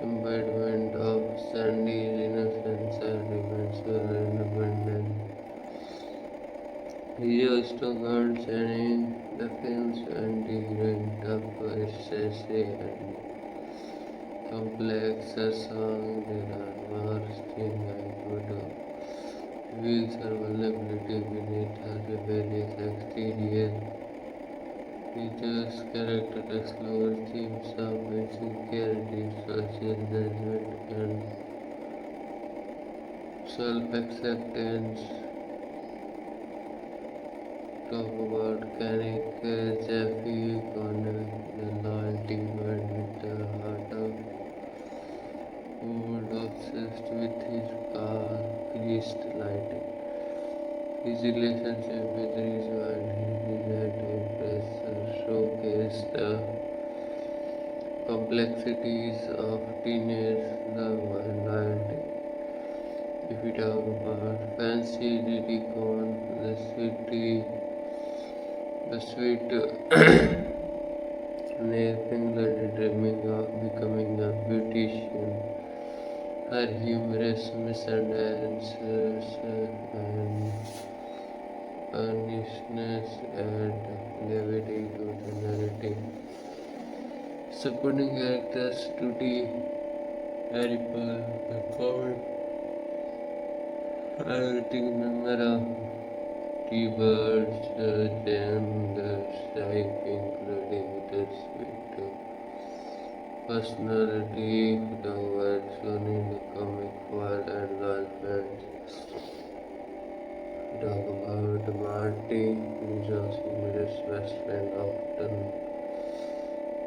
embodiment of Sandy's innocence and eventual independence. He used to guard Sandy, the film's anti-grant of essay and complex a song. There are worse things I could reveals her vulnerability beneath her rebellious exterior. Peter's character explores themes of insecurity, social judgment, and self-acceptance. Talk about Kanik Jeffy Connor, the loyalty man with the heart of gold, obsessed with his car, greased lighting. His relationship with Rizwa and his desire to impress her showcase the complexities of teenage love and loyalty. If we talk about Fancy Diddy Con, the beauty, the sweet Nathaniel dreaming of becoming a beautician. Her humorous misunderstandings and earnestness add levity to the narrative. Supporting characters Tutti, Haripal, the comic highlighting member of T-Birds, and the Strike, including the sweet personality, the world shown in the comic world and loyal fans. Talk about Marty, Joe's humorous best friend, often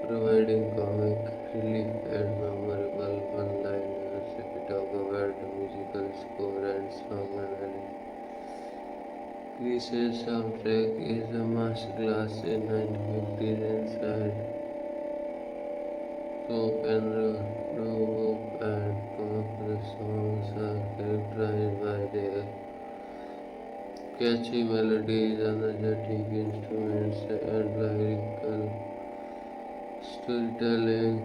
providing comic relief and memorable one-liners. If we talk about the musical score and song analysis, Chris's soundtrack is a masterclass in 1950s inside pop and rock and pop. The songs are characterized by their catchy melodies, energetic instruments, and lyrical storytelling.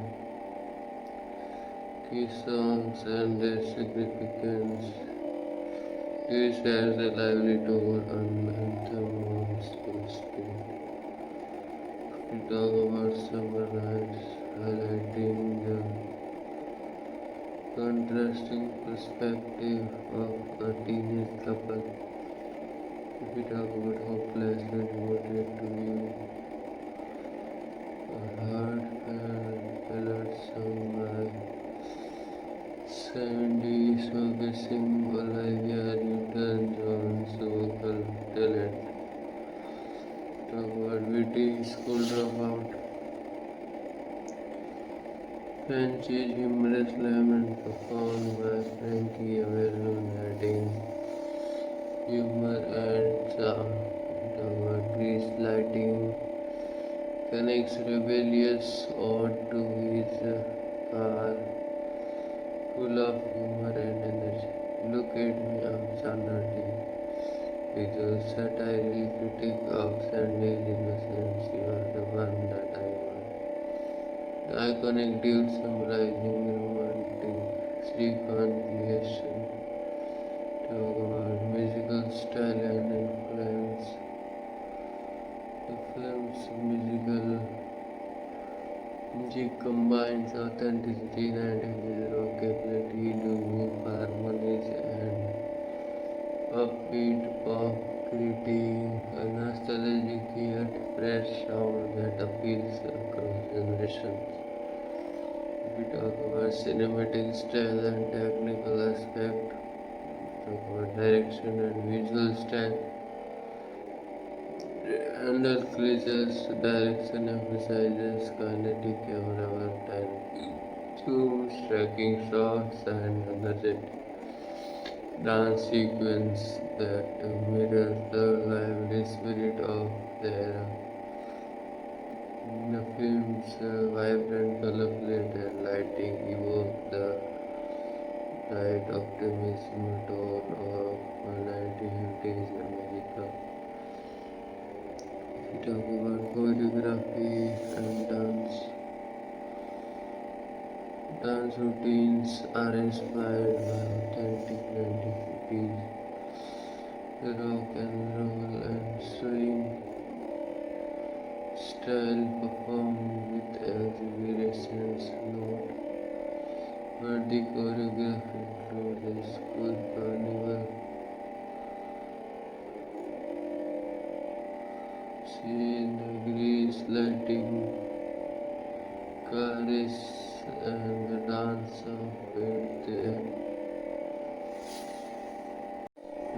Key songs and their significance. This has a lively tone and anthem on school street. We talk about summer nights, highlighting the contrasting perspective of a teenage couple. If we talk about hopeless and devoted to you, a heartfelt ballad sung by Sandy showcasing Olivia Newton-John's vocal talent. Talk about witty school dropout. Fancy's humorous lemon performed by Frankie Avalon, adding humor and charm. Talk about Grease lighting connects rebellious ode to his car, full of humor and energy. Look at me, I'm Chandra T. With a satirical critic of Sunday's innocence, you are the one that I want. The iconic dude summarizing romantic reconciliation. Talk about musical style and influence. The film's music combines authenticity and rockability to move harmonies and upbeat pop, creating a nostalgic yet fresh sound that appeals across generations. If we talk about cinematic style and technical aspect, talk about direction and visual style. Under Clease's direction emphasizes kinetic camera work and zoom, striking shots, and energetic dance sequence that mirror the lively spirit of the era. The film's vibrant color palette and lighting evoke the bright optimism tone of 1950s America. We talk about choreography and dance. Dance routines are inspired by authentic 1950s rock and roll and swing style performed with exuberance. Note but the choreography includes a school carnival, scene, the grease lighting, chorus, and the dance of it there.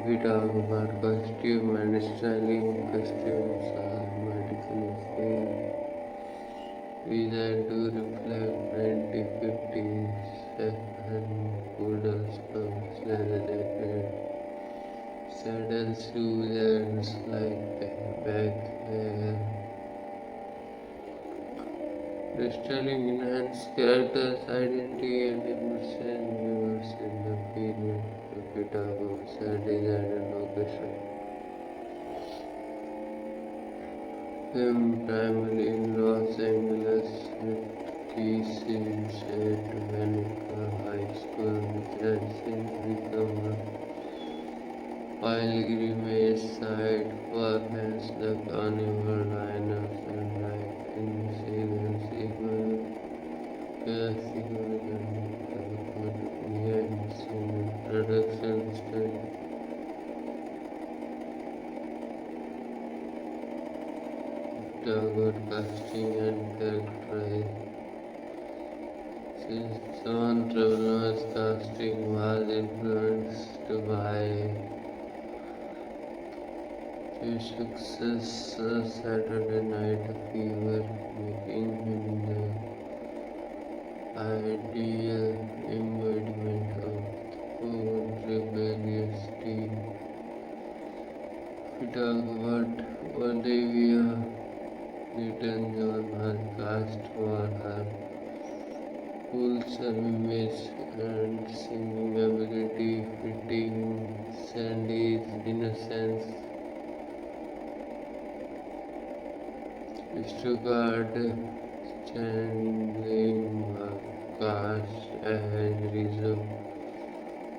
We talk about costume and styling. Costumes are medically framed, designed to reflect 1950s and poodle skirts, leather jacket, saddle shoes, and slight back hair. The styling enhanced characters' identity and immersion viewers in the period. If we talk about set design and location, filmed primarily in Los Angeles with key scenes at Vanica High School, which has since become a pilgrimage site for fans. The carnival lineups and ride in the season sequel, sequel and behind the scene production study. The good casting and characterization. Travolta's casting was influenced by the success of Saturday Night Fever, making him the ideal embodiment of the old rebellious teen. We talk about Olivia Newton-John was cast for her wholesome image and singing ability, fitting Sandy's innocence. Stuttgart Chandling was cast as Rizzo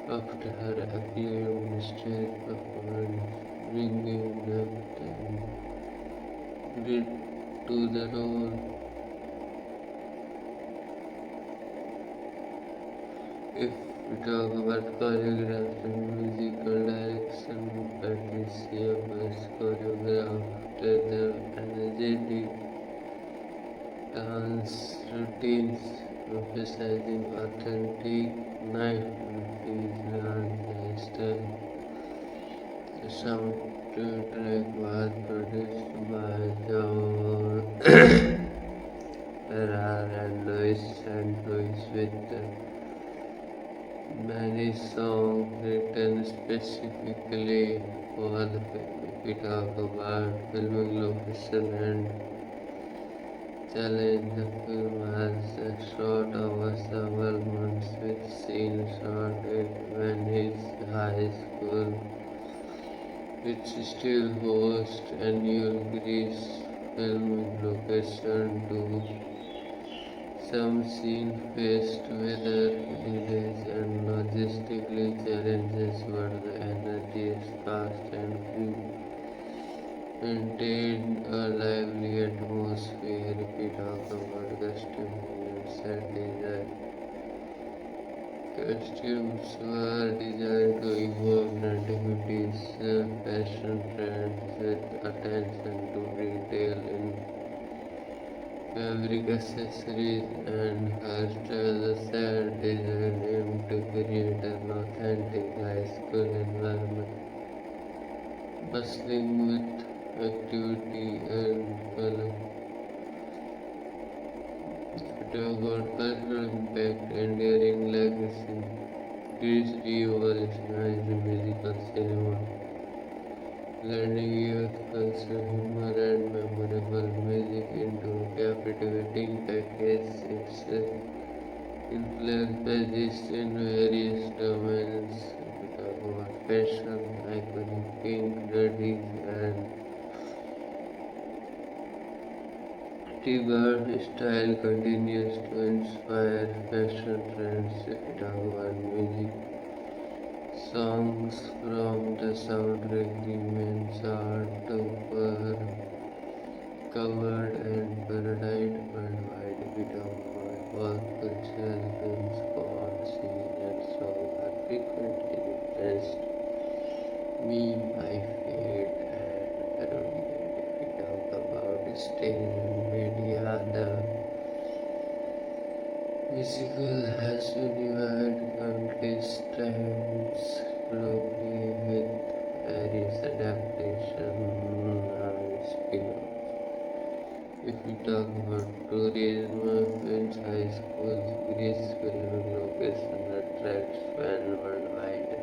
after her acclaimed stage performance, bringing depth and grit to the role. If we talk about choreography and musical direction, Patricia was choreographed the energetic dance routines, emphasizing authentic night-90s dance style. The soundtrack was produced by John Ferrar and Louis St. Louis with many songs written specifically for the film. If we talk about filming location and challenge, the film has shot over several months with scenes shot at Venice High School, which still hosts annual Greece filming location too. Some scenes faced weather delays and logistical challenges, but the energized cast and crew maintained a lively atmosphere. If we talk about costuming and set design, costumes were designed to evoke 1950s fashion trends with attention to detail in fabric, accessories, and hairstyles. The set design aimed to create an authentic high school environment, bustling with activity and color. To talk about cultural impact and enduring legacy, Greece revolutionized musical cinema, blending youth culture, humor, and memorable music into a captivating package. Its influence persists in various domains. We talk about fashion, iconic pink, dirty, and Tigard style continues to inspire fashion trends. If we talk about music, songs from the soundtrack remain are covered and parodied worldwide. If we talk about pop culture, films, sport, scene, and songs are frequently referenced, meme by fate and parodied. If we talk about stage and media, the musical has unified countless times globally with various adaptations and spin-offs. If we talk about tourism, French high schools, Greece filming location attracts fans worldwide.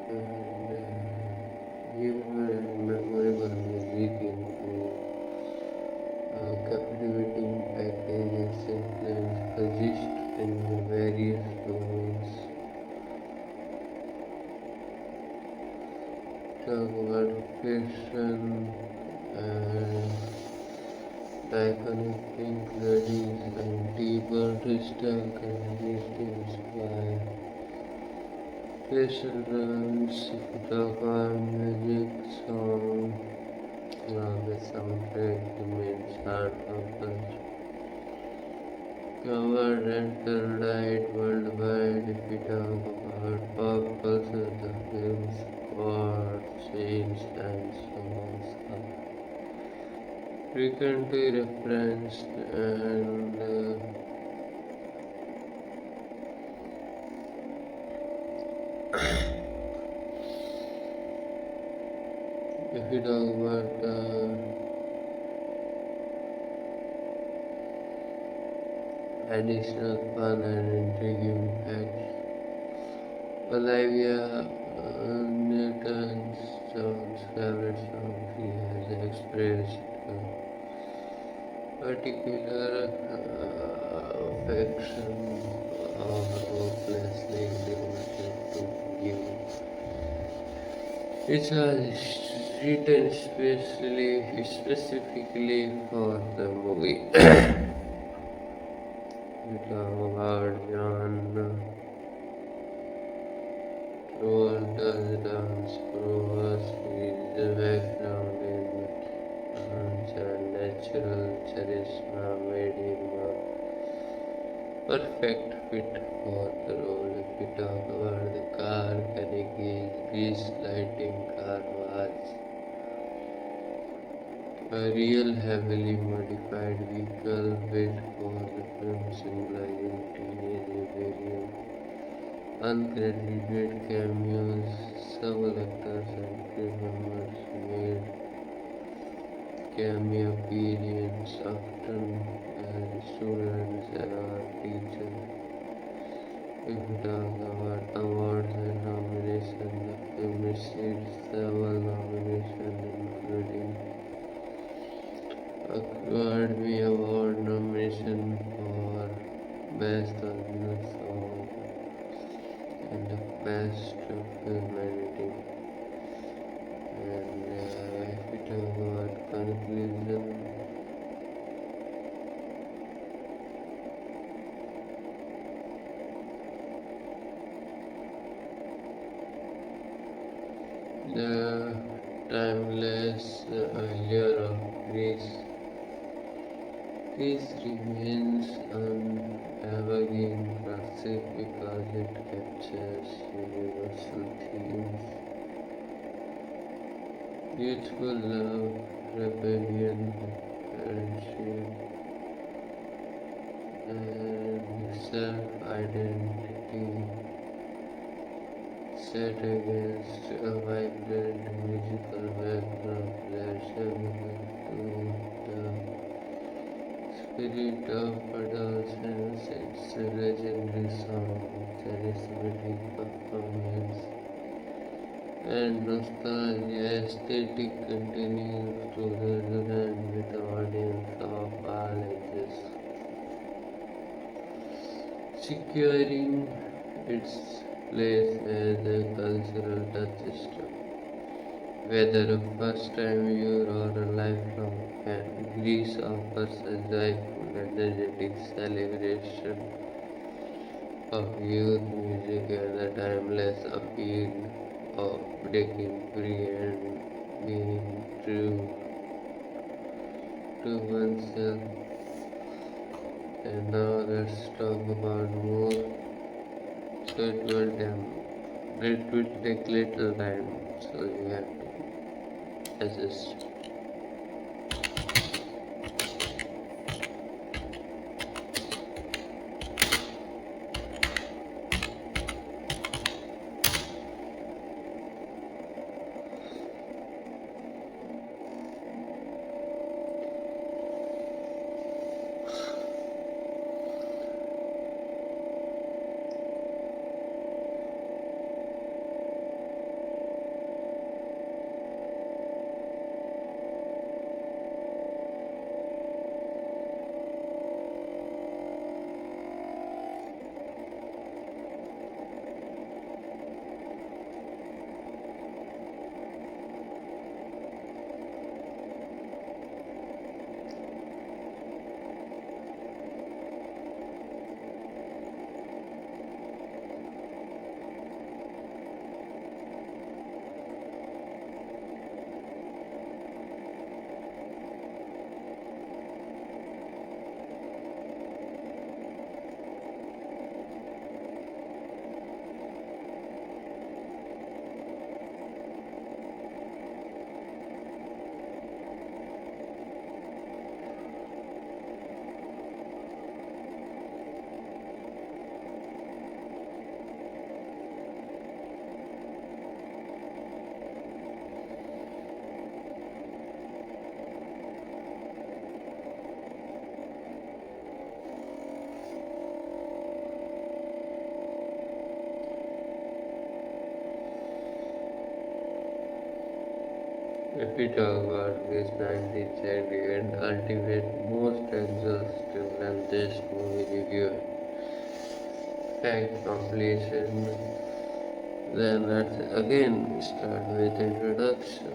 and humor and memorable music include captivating packages influence persist in various domains. Talk about fashion and by connecting studies and deeper crystal communities by fashion runs, talk about music, song, the soundtrack remains hard focus. Covered and worldwide, worldwide, if we talk about pop culture, the films, war, scenes, and songs are frequently referenced and if we talk about additional fun and intriguing facts, Olivia Newton's John's favorite song she has expressed particular affection or hopelessly devoted to you. It was written specifically for the movie. We talk about John Travolta's dance proves his background in dance and natural charisma made him a perfect fit for the role. If we talk about the car carriage, grease lighting car was a real heavily modified vehicle built for the film symbolizing teenage rebellion. Uncredited cameos, several actors and crew members made cameo appearances often as students or teachers. If we talk about awards and nominations, the film received several nominations including Academy Award nomination for Best Original Song and the Best Film Editing. And if we talk about conclusion, the timeless allure of Greece. Greece remains an evergreen classic because it captures universal themes: youthful love, rebellion, friendship, and self-identity set against a vibrant musical backdrop. Let's have a look to the spirit of adolescence. It's a legendary song, charismatic performance, and nostalgia aesthetic continues to resonate with the audience of all ages, securing its place as a cultural touchstone. Whether a first-time viewer or a lifelong fan, Greece offers a joyful, energetic celebration of youth music and the timeless appeal of breaking free and being true to oneself. And now let's talk about more. So it will take little time, so you have to adjust. If we talk about this 1970 and ultimate most exhaustive lengthest movie review fact completion, then let's again start with introduction.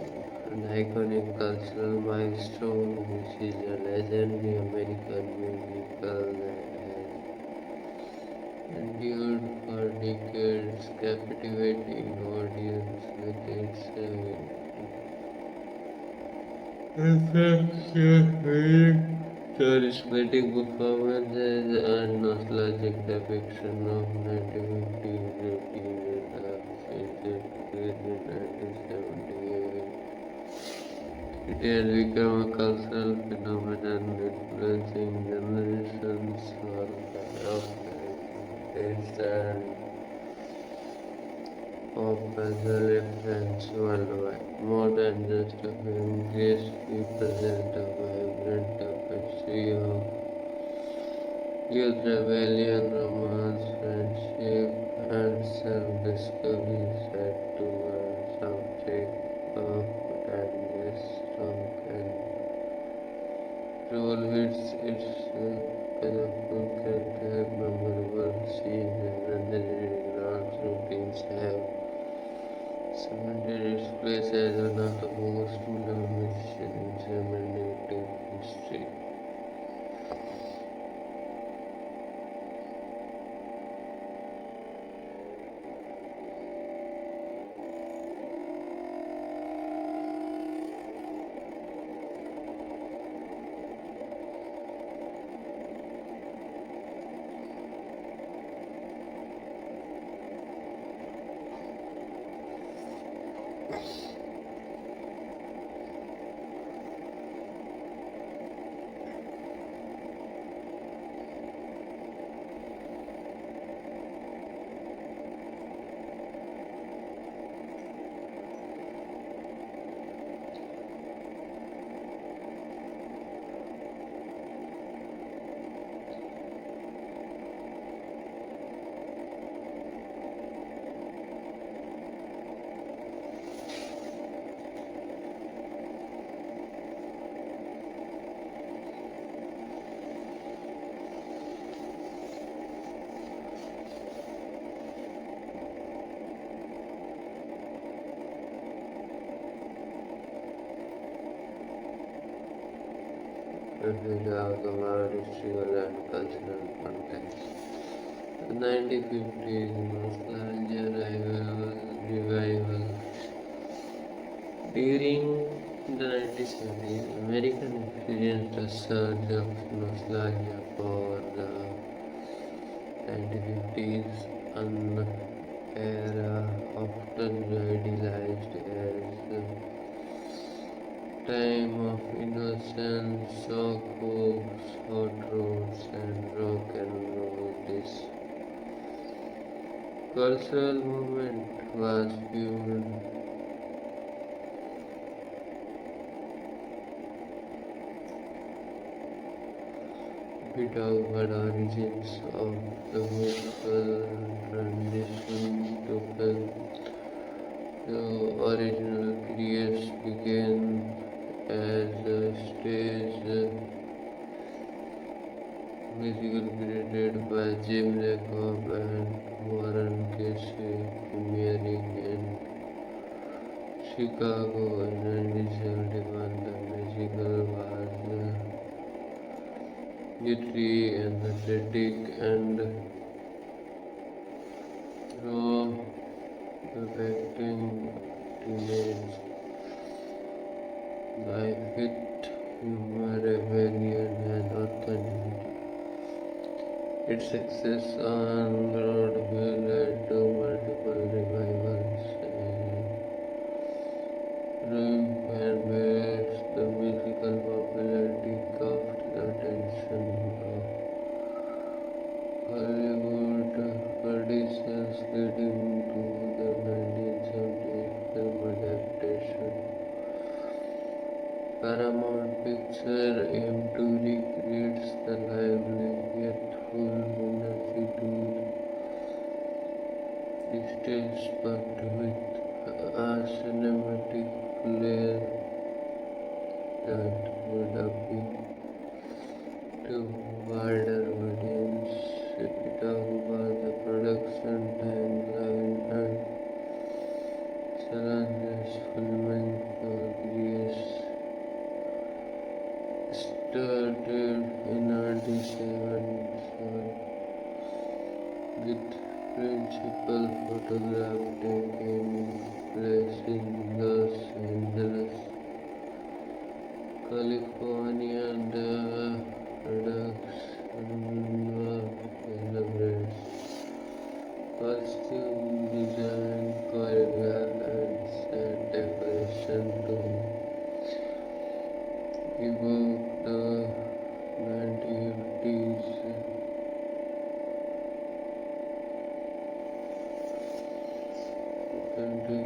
An iconic cultural milestone which is a legendary American musical that has endured for decades, captivating audience with its effective, charismatic performances and nostalgic depiction of 1950s routine and in 1978. It has become a cultural phenomenon influencing generations of taste and of puzzle influence worldwide. More than just a film, this represents a vibrant tapestry of youth rebellion, romance, friendship, and self-discovery set to a soundtrack of timeless rock and roll hits. Its colorful character, memorable scenes, and legendary dance routines have cemented its place as one of the most beloved musicians in cinematic history. If we talk about historical and cultural context, the 1950s nostalgia revival. During the 1970s, American experienced a surge of nostalgia for the 1950s, an era often idealized as time of innocence, soft hopes, hot roads, and rock and roll. This cultural movement was fueled we talk about the origins of the musical transition to film. The original creators began as a stage musical created by Jim Jacob and Warren Casey, premiering in Chicago in 1971. The musical was gritty, energetic, and raw, depicting teenage life with humor, rebellion, and authenticity. Its success on Broadway led to multiple revivals and growing fan base. The musical popularity caught the attention of Hollywood producers, leading to the 1978 film adaptation. Paramount Pictures aimed to recreate the lively yet full energy to the stage, but with a cinematic flair. that would appeal to wider audience. If we talk about the production timeline and challenges, filming progress started in 97 with principal photograph taking place in Los Angeles, California. The production celebrates costume design, choreography, and set decoration to evoke the 1950s country.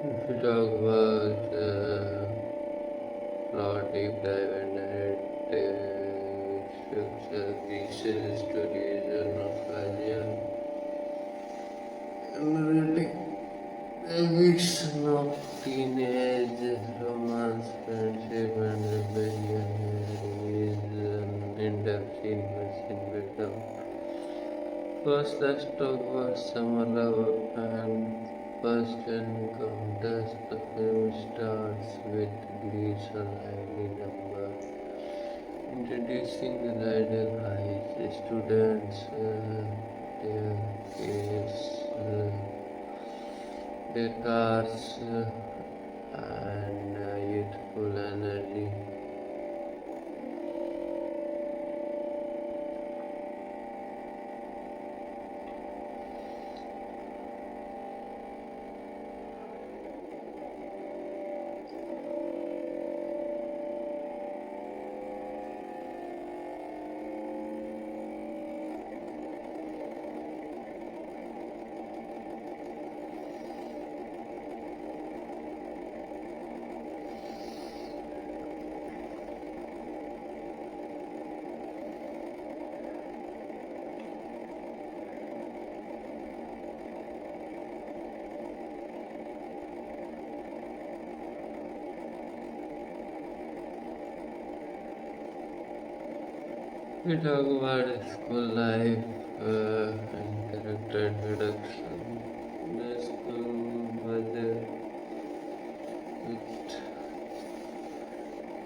If we talk about plot deep dive and narrative structure, research studies are nostalgia, narrative a vision of teenage romance, friendship, and rebellion. Here is an in-depth investigation. First, let's talk about summer love and first encounters. The film starts with Glee's lively number, introducing the Lydell High students, their case, their cars, and youthful energy. We talk about school life and character introduction. The school was with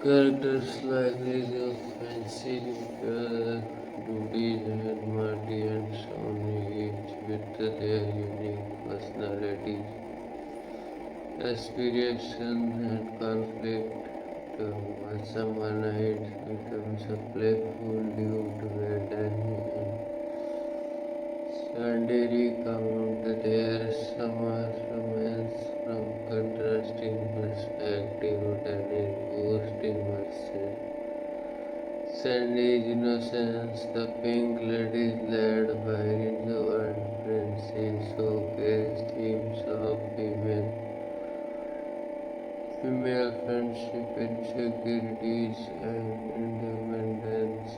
characters like Lizzo, Fancy, Doody, and Marty, and Shawnee, each with their unique personalities, aspiration, and conflict. One summer night becomes a playful dude where Danny and Sandy recount their summer romance from contrasting perspectives. Danny's ghosting versus Sandy's innocence. The Pink Ladies, led by Rizzo and Francis, showcase themes of female friendship, insecurities, and independence.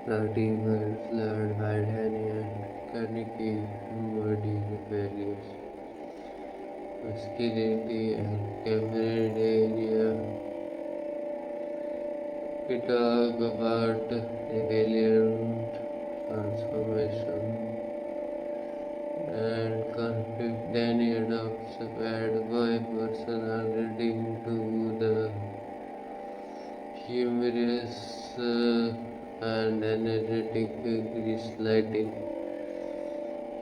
The team was led by Danny and Carnegie, embody rebellious masculinity and camaraderie. We talk about rebellion, transformation, and conflict. Danny adopts a bad boy personality into the humorous and energetic gaslighting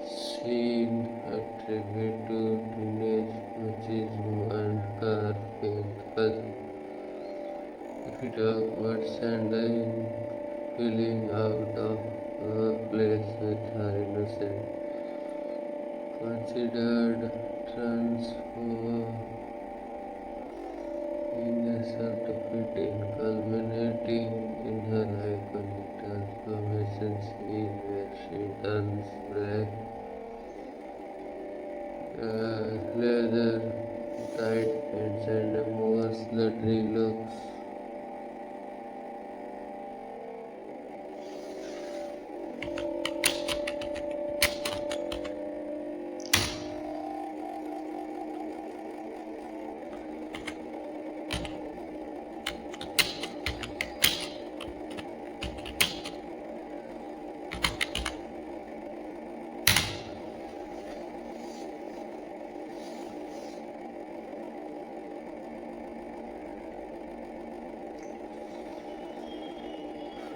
scene, a tribute to teenage machismo and Garfield cousin. If we talk about Sandine feeling out of place with her innocent, considered transform herself to fit in, culminating in her iconic transformation scene where she turns black, leather, tight pants, and a more slutty looks.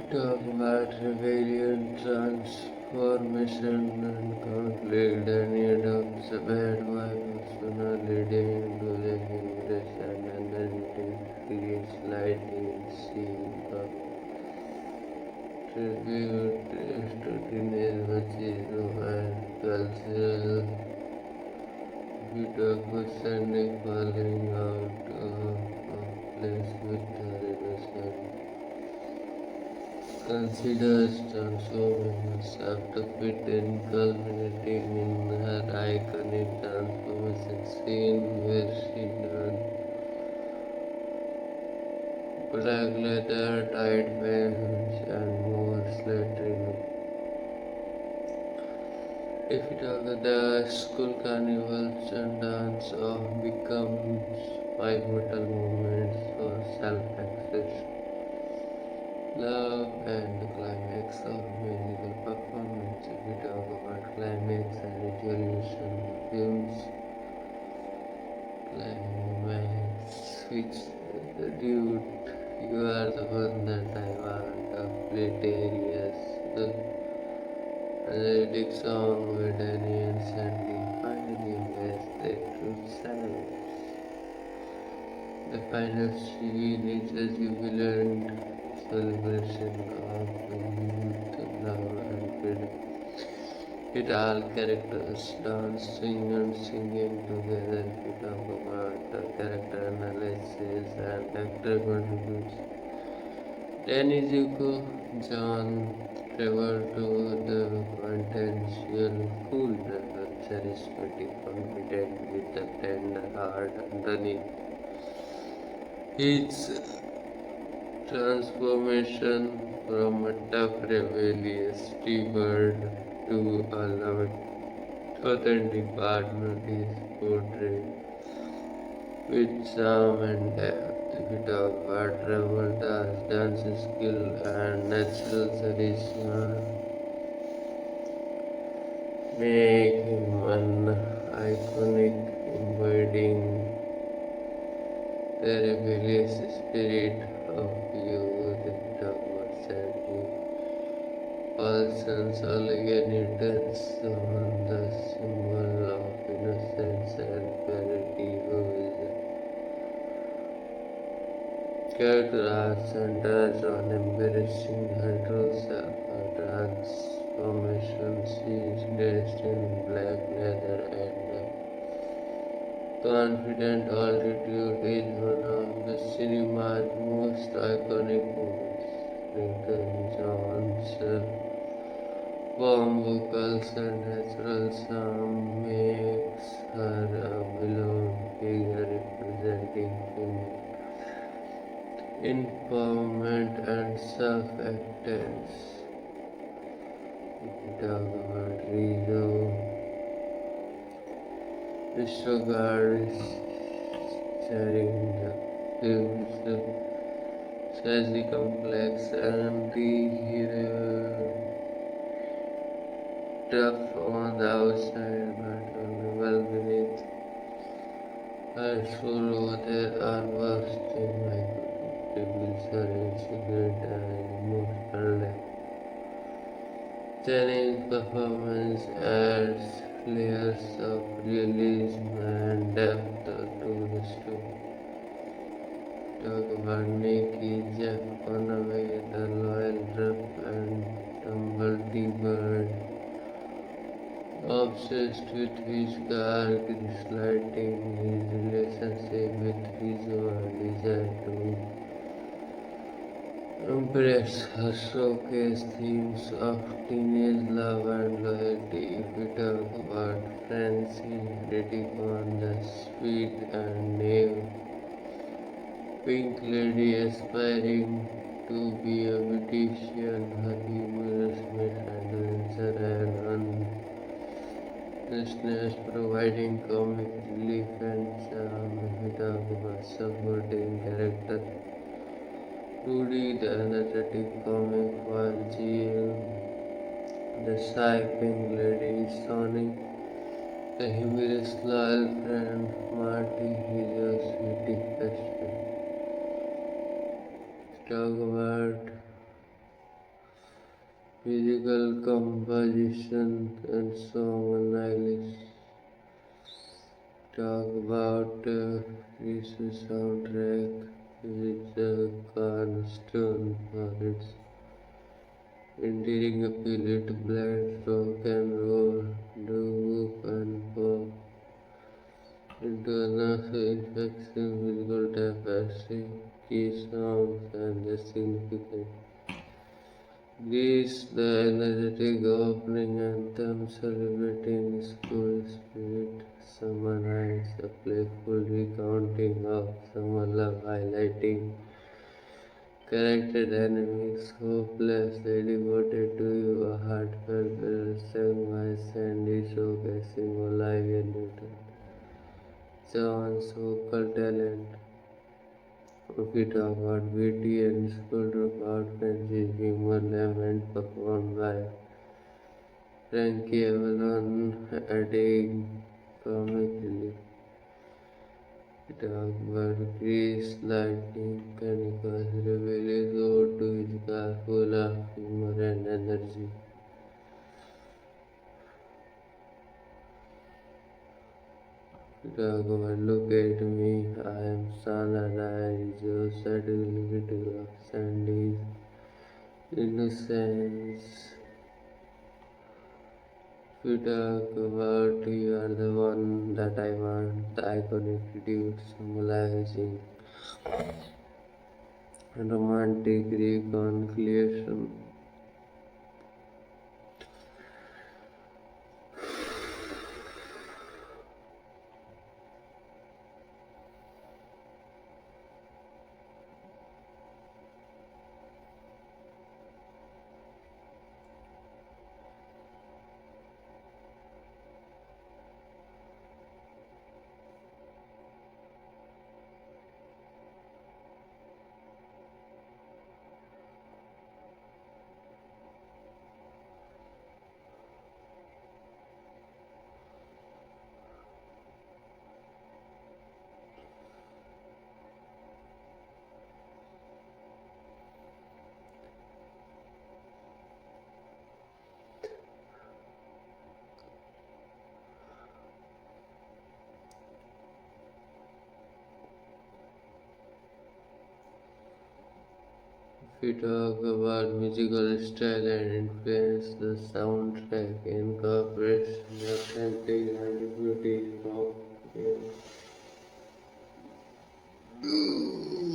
Talk about rebellion, transformation, and conflict, and he adopts a bad boy personality into the humorous and energetic creates lighting scene of tribute to teenage machismo and cultural. We talk about Sandy falling out of place with her innocent, considers transforming herself to fit in, culminating in her iconic transformation scene where she donned black leather, tight pants, and more slutty look. If we talk about the school carnivals and dance off becomes pivotal moments for self-expression, love, and the climax of musical performance. If we talk about climax and resolution, films climax, which the dude, you are the one that I want, a Platerius, the lyric song where Danny and Sandy finally embrace their true selves. The final scene is a jubilant celebration of youth, love, and freedom. With all characters dancing and singing together. If we talk about the character analysis and actor contributions, Danny Zuko, John Travolta, the quintessential cool brother, charismatic, confident with a tender heart underneath. His transformation from a tough, rebellious T-Bird to a loved, authentic partner is portrayed with charm and depth. If we talk about Travolta's dance skill and natural charisma, make him an iconic, embodying the rebellious spirit of youth. If we talk about Sandy Paulson's elegant on the symbol of innocence and purity, who is characterized centers on embarrassing her truth, her transformation. She is dressed in black leather and confident altitude is one of the cinema's most iconic moments. Lincoln John's warm vocals and natural charm makes her a beloved figure representing female empowerment and self-acceptance. If we talk about Rizzo is sharing the film's sassy complex and the tough on the outside but vulnerable beneath. Her soul there are vast in microcables, insignificant and emotional depth. Challenge performance adds layers of realism and depth to the story. Talk about Nicky, Jeff Conaway, the loyal rough and tumble T-Bird, obsessed with his car, gaslighting his relationship with his desire to impress her, showcase themes of teenage love and loyalty. If we talk about Francie Ridicon, the sweet and naive pink lady aspiring to be a beautician, her humorous misadventure and earnestness providing comic relief and charm. If we talk about supporting character, Rudy, the energetic comic foil, Jill, the shy pink lady, Sonic, the humorous loyal friend, Marty, his sweetie best friend. Talk about musical composition and song analysis. Talk about Reese's soundtrack is a cornerstone for its endearing appeal. It blends rock and roll, doo-wop and pop into an infectious musical tapestry. Key songs and the significant Greece, the energetic opening anthem celebrating school spirit, summer nights, a playful recounting of summer love highlighting character dynamics, hopelessly devoted to you, a heartfelt ballad sung by Sandy showcasing Olivia Newton John's vocal talent. If we talk about witty and school dropout friendship humor lament performed by Frankie Avalon adding comic relief. We talk about Chris Lightning Chemicals rebellious ode to his car full of humor and energy. We talk about Look at Me, I am Sana Diary, Joe certificate of Sandy's innocence. We talk about You Are the One That I Want, the iconic dude symbolizing romantic reconciliation. We talk about musical style and influence, the soundtrack incorporates authentic identity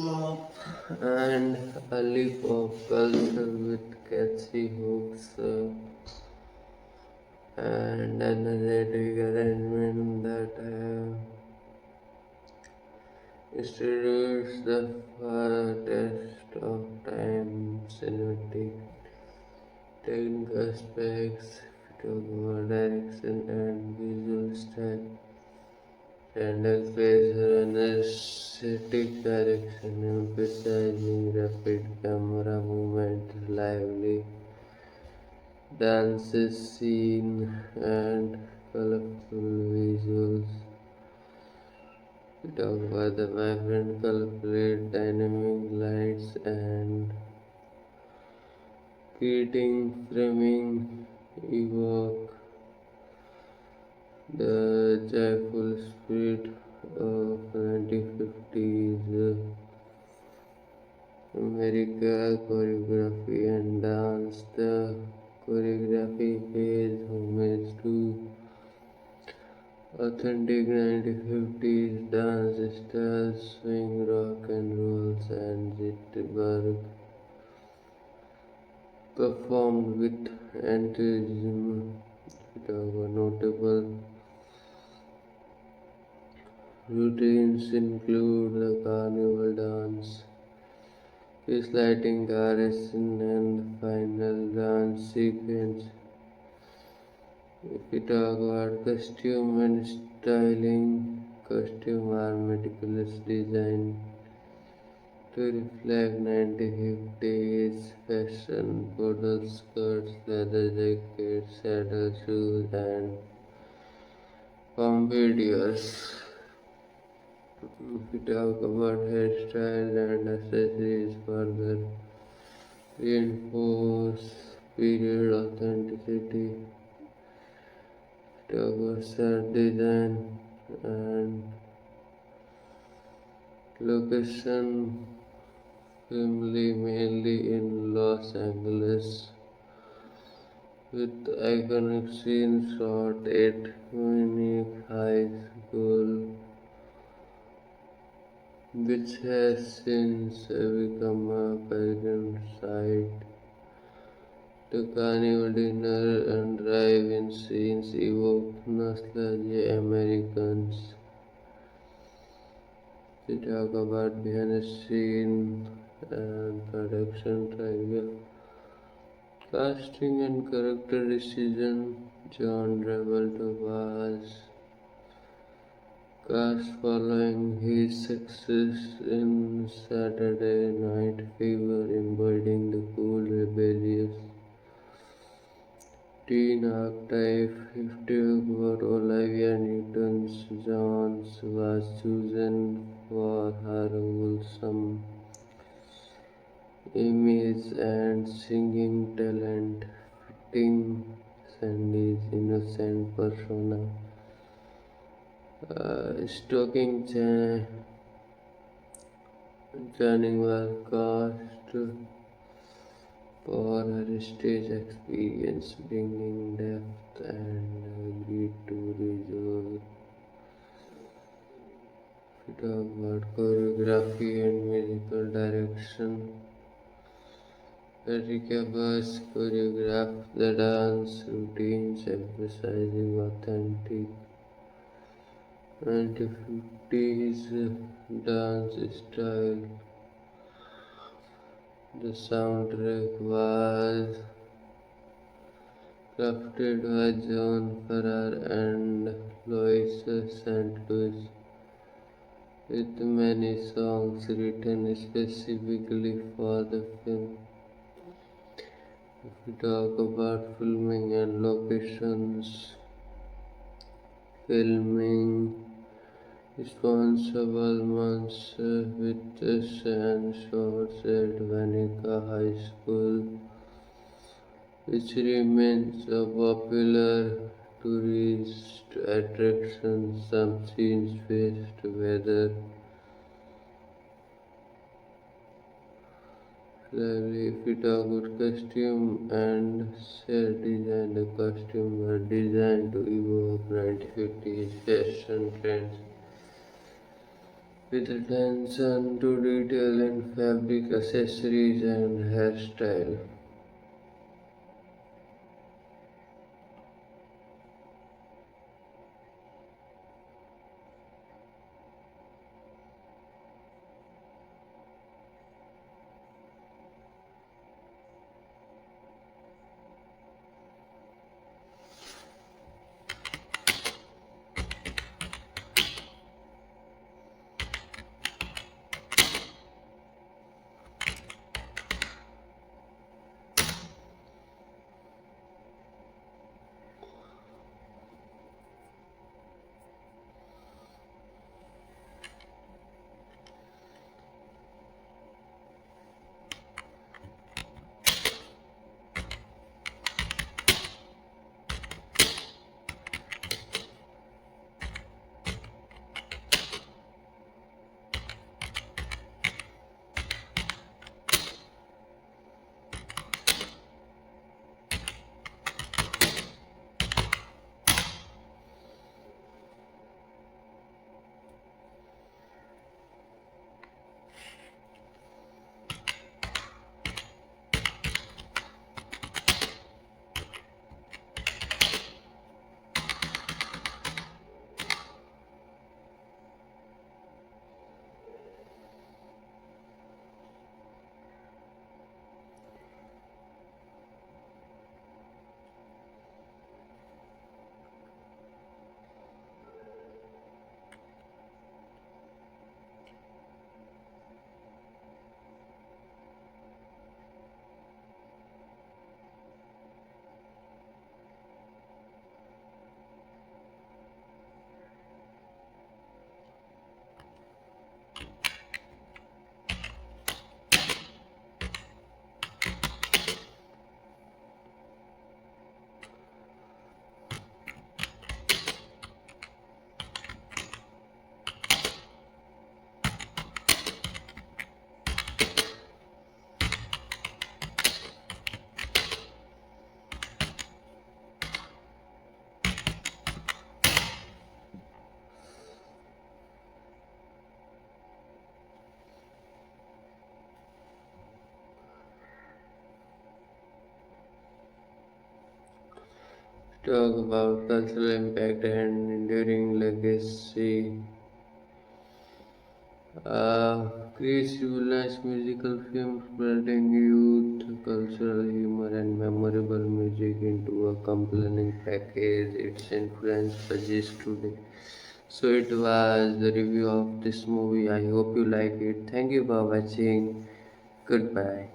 rock and early pop culture with catchy hooks and energetic arrangement that introduce the far test of time cinematic technical aspects, photography direction and visual style, Randall plays an aesthetic direction, emphasizing rapid camera movement, lively dances, scene, and colorful visuals. We talk about the vibrant, colorful, dynamic lights and creating framing evoke the joyful spirit of 1950s America choreography and dance. The choreography pays homage to authentic 1950s dance styles, swing, rock and rolls, and jitterbug, performed with enthusiasm. Notable routines include the carnival dance, fish lighting, garrison, and the final dance sequence. If we talk about costume and styling, costumes are meticulously designed to reflect 1950s fashion, border skirts, leather jackets, saddle shoes, and pompadours. If we talk about hairstyle and accessories, further reinforce period authenticity. Talk about set design and location, family mainly in Los Angeles, with iconic scenes shot at Munich High School, which has since become a pilgrim site. The carnival dinner and drive-in scenes evoke nostalgia Americans. We talk about behind the scene and production trivia. Casting and character decision. John Travolta was cast following his success in Saturday Night Fever, embodying the cool, rebellious teen archetype. If about Olivia Newton-John was chosen for her wholesome image and singing talent, fitting Sandy's innocent persona. Stocking Channing was cast for her stage experience, bringing depth and grit to visual. We talk about choreography and musical direction. Erika Buss choreographed the dance routines, emphasizing authentic 1950s dance style. The soundtrack was crafted by John Farrar and Lois St. Louis, with many songs written specifically for the film. If we talk about filming and locations, filming responsible months with and shots at Vanica High School, which remains a popular tourist attraction. Some scenes faced weather If we talk about costume and set design, the costume were designed to evoke 1950s fashion trends with attention to detail in fabric, accessories, and hairstyle. Talk about cultural impact and enduring legacy. Creates nice musical films blending youth, cultural humor, and memorable music into a compelling package. Its influence persists today. So it was the review of this movie. I hope you like it. Thank you for watching. Goodbye.